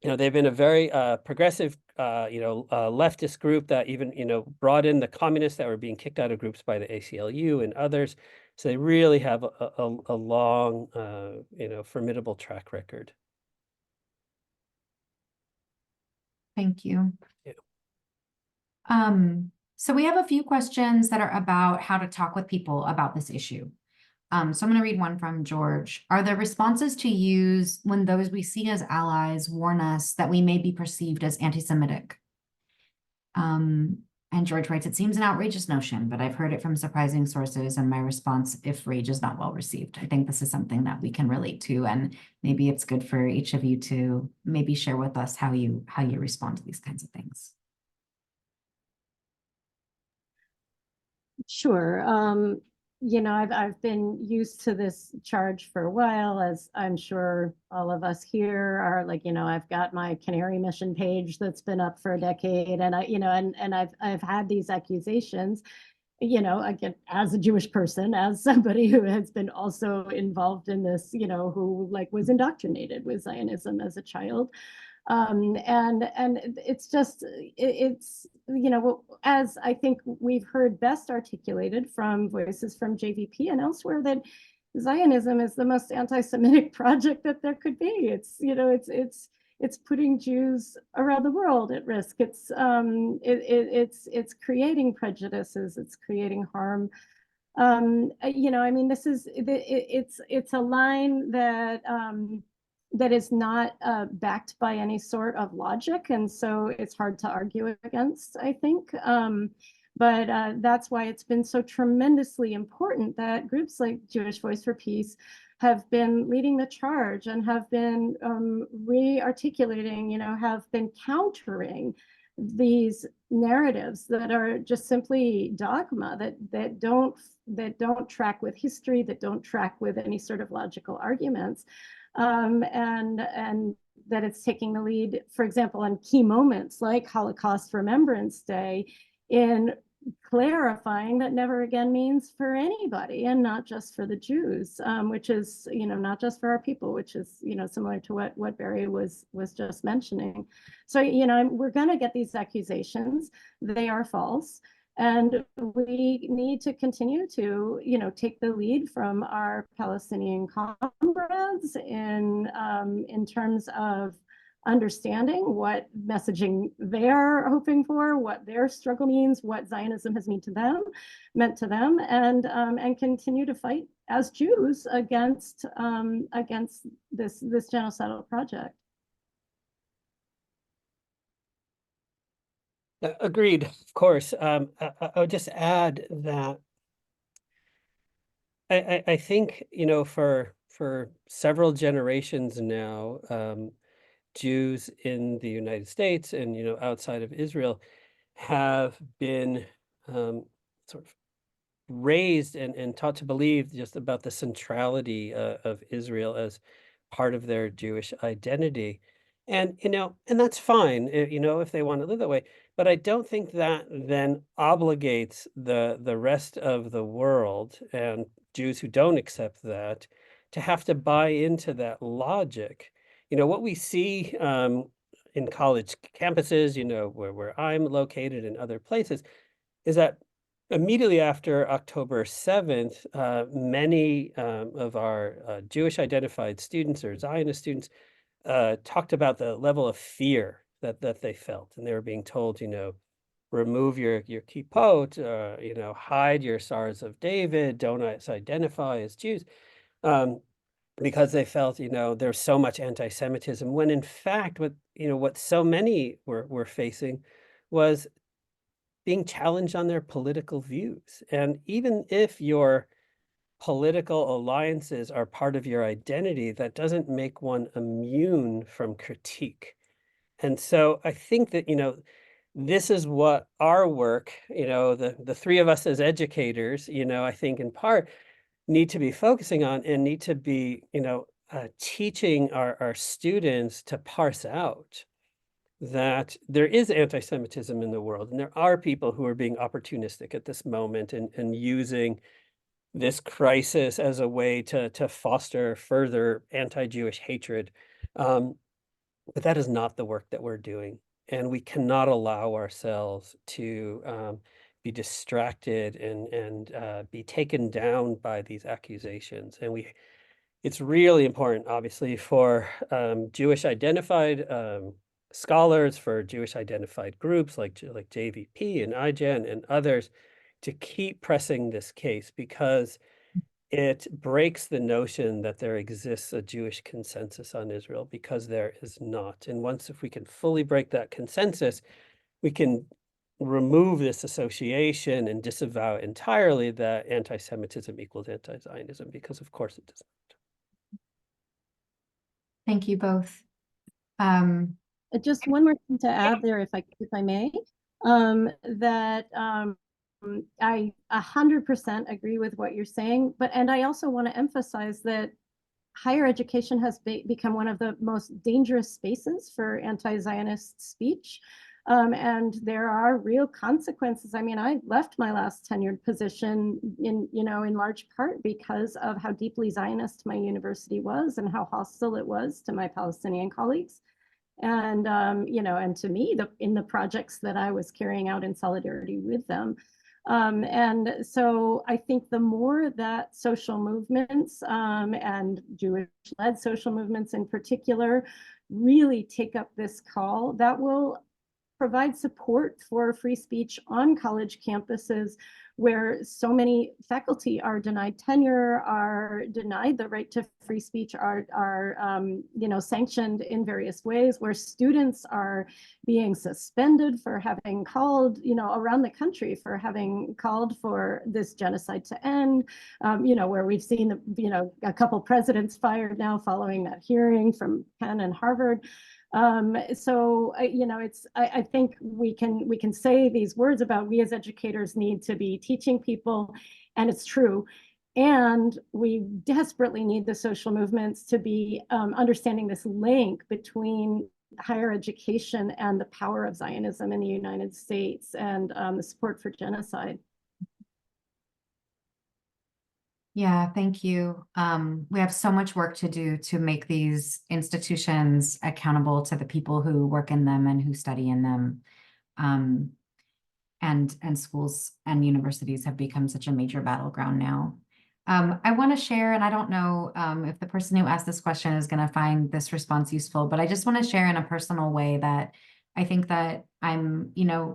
they've been a very progressive, leftist group that even, brought in the communists that were being kicked out of groups by the ACLU and others. So they really have a long, formidable track record. Thank you. Yeah. So we have a few questions that are about how to talk with people about this issue. So I'm going to read one from George. Are there responses to use when those we see as allies warn us that we may be perceived as anti-Semitic? And George writes, it seems an outrageous notion, but I've heard it from surprising sources, and my response, if rage is not well received. I think this is something that we can relate to, and maybe it's good for each of you to maybe share with us how you respond to these kinds of things. Sure. I've been used to this charge for a while, as I'm sure all of us here are. Like, I've got my Canary Mission page that's been up for a decade, and I've had these accusations, again, as a Jewish person, as somebody who has been also involved in this, who was indoctrinated with Zionism as a child. And it's just, as I think we've heard best articulated from voices from JVP and elsewhere, that Zionism is the most anti-Semitic project that there could be. It's putting Jews around the world at risk. It's creating prejudices. It's creating harm. It's a line that is not backed by any sort of logic, and so it's hard to argue against, I think. But that's why it's been so tremendously important that groups like Jewish Voice for Peace have been leading the charge and have been re-articulating, have been countering these narratives that are just simply dogma, that don't track with history, that don't track with any sort of logical arguments. And that it's taking the lead, for example, on key moments like Holocaust Remembrance Day, in clarifying that never again means for anybody, and not just for the Jews, which is, not just for our people, which is, similar to what Barry was just mentioning. So, we're going to get these accusations. They are false. And we need to continue to, take the lead from our Palestinian comrades in terms of understanding what messaging they're hoping for, what their struggle means, what Zionism has meant to them, and continue to fight as Jews against this genocidal project. Agreed, of course. I would just add that I think, for several generations now, Jews in the United States and, outside of Israel have been sort of raised and taught to believe just about the centrality of Israel as part of their Jewish identity. And, and that's fine, if they want to live that way. But I don't think that then obligates the rest of the world and Jews who don't accept that to have to buy into that logic. What we see in college campuses, where I'm located and other places, is that immediately after October 7th, many of our Jewish identified students or Zionist students talked about the level of fear that they felt. And they were being told, remove your kippot, hide your Stars of David, don't identify as Jews. Because they felt, there's so much anti-Semitism, when in fact, what so many were facing was being challenged on their political views. And even if your political alliances are part of your identity, that doesn't make one immune from critique. And so I think that, this is what our work, the three of us as educators, I think in part need to be focusing on and need to be, teaching our students to parse out that there is anti-Semitism in the world, and there are people who are being opportunistic at this moment and using this crisis as a way to foster further anti-Jewish hatred. But that is not the work that we're doing. And we cannot allow ourselves to be distracted and be taken down by these accusations. And it's really important, obviously, for Jewish identified scholars, for Jewish identified groups like JVP and IGEN and others, to keep pressing this case, because it breaks the notion that there exists a Jewish consensus on Israel, because there is not. And if we can fully break that consensus, we can remove this association and disavow entirely that anti-Semitism equals anti-Zionism, because of course it does not. Thank you both. Just one more thing to add there, if I may, that I 100% agree with what you're saying, and I also want to emphasize that higher education has become one of the most dangerous spaces for anti-Zionist speech. And there are real consequences. I mean, I left my last tenured position in large part because of how deeply Zionist my university was and how hostile it was to my Palestinian colleagues. And, and to me, in the projects that I was carrying out in solidarity with them. And so I think the more that social movements and Jewish-led social movements in particular really take up this call, that will provide support for free speech on college campuses, where so many faculty are denied tenure, are denied the right to free speech, are sanctioned in various ways, where students are being suspended for having called, around the country for having called for this genocide to end, where we've seen, a couple presidents fired now following that hearing from Penn and Harvard. So I think we can say these words about we as educators need to be teaching people, and it's true. And we desperately need the social movements to be understanding this link between higher education and the power of Zionism in the United States and the support for genocide. Yeah, thank you. We have so much work to do to make these institutions accountable to the people who work in them and who study in them. and schools and universities have become such a major battleground now. I want to share, and I don't know if the person who asked this question is going to find this response useful, but I just want to share in a personal way that I think that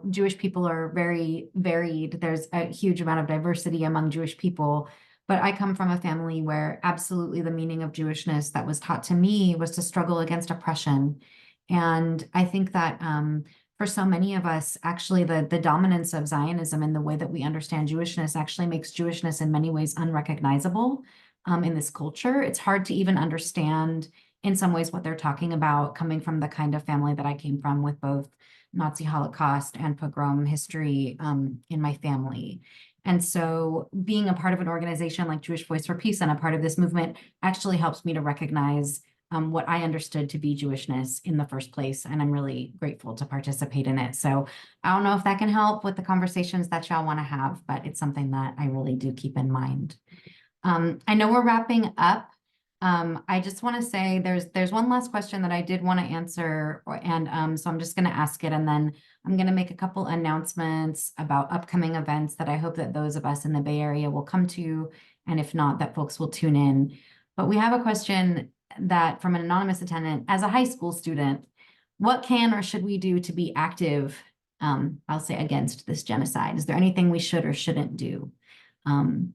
Jewish people are very varied. There's a huge amount of diversity among Jewish people, but I come from a family where absolutely the meaning of Jewishness that was taught to me was to struggle against oppression. And I think that for so many of us, actually, the dominance of Zionism in the way that we understand Jewishness actually makes Jewishness in many ways unrecognizable in this culture. It's hard to even understand in some ways what they're talking about, coming from the kind of family that I came from with both Nazi Holocaust and pogrom history in my family. And so being a part of an organization like Jewish Voice for Peace and a part of this movement actually helps me to recognize what I understood to be Jewishness in the first place. And I'm really grateful to participate in it. So I don't know if that can help with the conversations that y'all want to have, but it's something that I really do keep in mind. I know we're wrapping up. I just want to say there's one last question that I did want to answer, and so I'm just going to ask it, and then I'm going to make a couple announcements about upcoming events that I hope that those of us in the Bay Area will come to, and if not, that folks will tune in. But we have a question that from an anonymous attendant: as a high school student, what can or should we do to be active, I'll say, against this genocide? Is there anything we should or shouldn't do?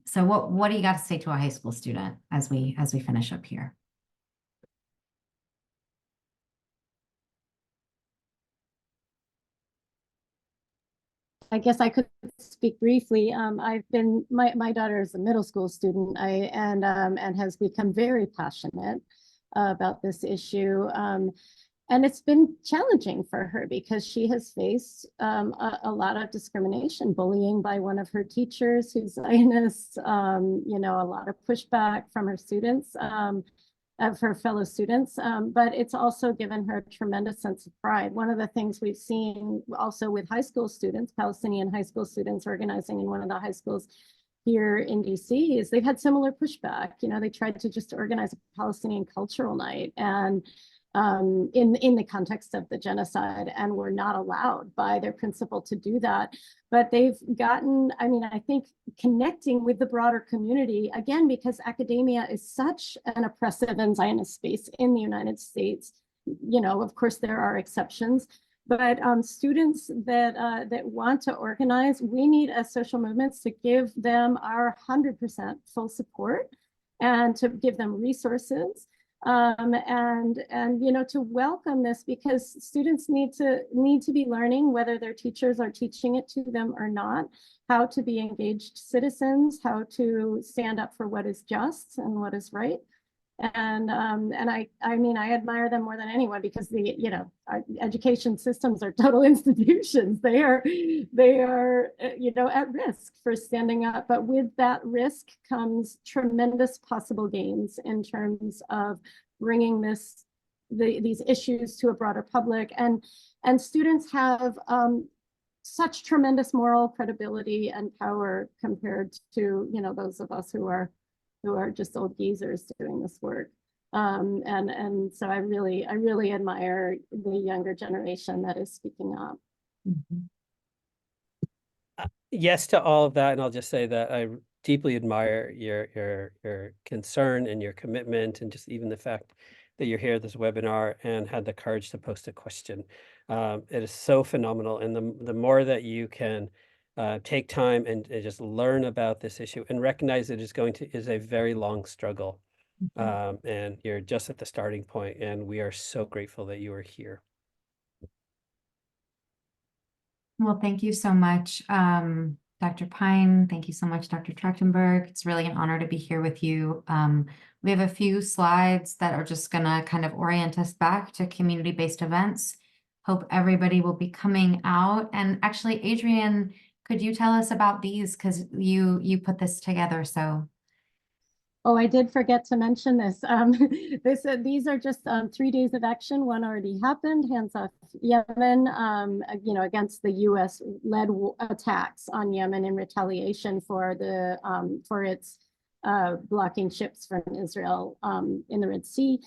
So what do you got to say to a high school student as we finish up here? I guess I could speak briefly. My daughter is a middle school student, and has become very passionate about this issue. And it's been challenging for her because she has faced a lot of discrimination, bullying by one of her teachers who's Zionist, a lot of pushback from her students, of her fellow students, but it's also given her a tremendous sense of pride. One of the things we've seen also with high school students, Palestinian high school students organizing in one of the high schools here in DC, is they've had similar pushback. They tried to just organize a Palestinian cultural night and in the context of the genocide, and were not allowed by their principal to do that. But they've gotten, I think, connecting with the broader community, again, because academia is such an oppressive and Zionist space in the United States. Of course, there are exceptions, but students that want to organize, we need as social movements to give them our 100% full support and to give them resources. And to welcome this, because students need to be learning, whether their teachers are teaching it to them or not, how to be engaged citizens, how to stand up for what is just and what is right. And I admire them more than anyone, because our education systems are total institutions. They are at risk for standing up, but with that risk comes tremendous possible gains in terms of bringing these issues to a broader public, and students have such tremendous moral credibility and power compared to those of us who are just old geezers doing this work. And so I really admire the younger generation that is speaking up. Mm-hmm. Yes to all of that, and I'll just say that I deeply admire your concern and your commitment, and just even the fact that you're here at this webinar and had the courage to post a question. It is so phenomenal, and the more that you can take time and just learn about this issue and recognize it is a very long struggle. Mm-hmm. And you're just at the starting point, and we are so grateful that you are here. Well, thank you so much, Dr. Pine. Thank you so much, Dr. Trachtenberg. It's really an honor to be here with you. We have a few slides that are just gonna kind of orient us back to community-based events. Hope everybody will be coming out. And actually, Adrienne, could you tell us about these? Because you put this together, so. Oh, I did forget to mention this. These are just 3 days of action. One already happened, hands off Yemen, against the U.S.-led attacks on Yemen in retaliation for its blocking ships from Israel in the Red Sea.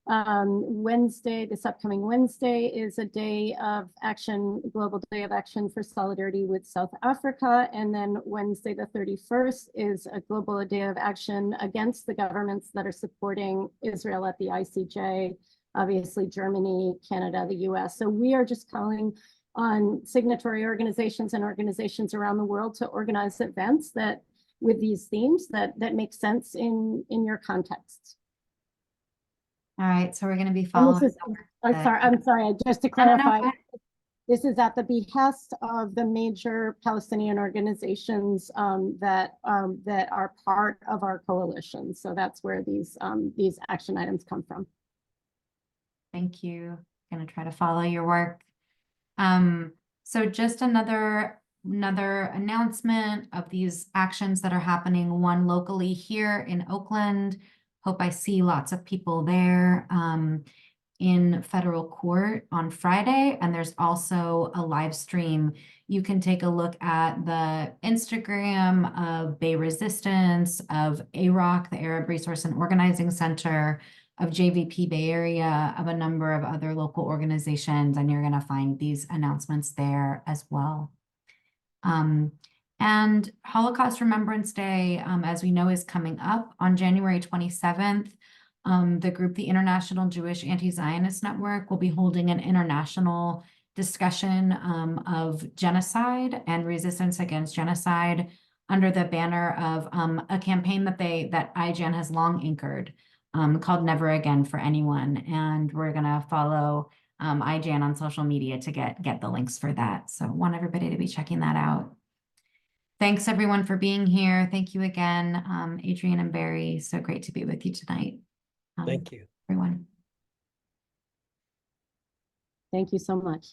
Wednesday, this upcoming Wednesday, is a day of action, global day of action for solidarity with South Africa. And then Wednesday, the 31st, is a global day of action against the governments that are supporting Israel at the ICJ, obviously Germany, Canada, the US. So we are just calling on signatory organizations and organizations around the world to organize events that with these themes that make sense in your context. All right, so we're going to be And following. this is, I'm sorry, just to No, no, no, clarify, go ahead. this is at the behest of the major Palestinian organizations that are part of our coalition. So that's where these action items come from. Thank you. Going to try to follow your work. So just another announcement of these actions that are happening, one locally here in Oakland. Hope I see lots of people there in federal court on Friday. And there's also a live stream. You can take a look at the Instagram of Bay Resistance, of AROC, the Arab Resource and Organizing Center, of JVP-Bay Area, of a number of other local organizations, and you're going to find these announcements there as well. And Holocaust Remembrance Day, as we know, is coming up on January 27th. The group, the International Jewish Anti-Zionist Network, will be holding an international discussion of genocide and resistance against genocide under the banner of a campaign that IGN has long anchored, called Never Again for Anyone. And we're going to follow IGN on social media to get the links for that. So I want everybody to be checking that out. Thanks everyone for being here. Thank you again, Adrienne and Barry. So great to be with you tonight. Thank you. Everyone. Thank you so much.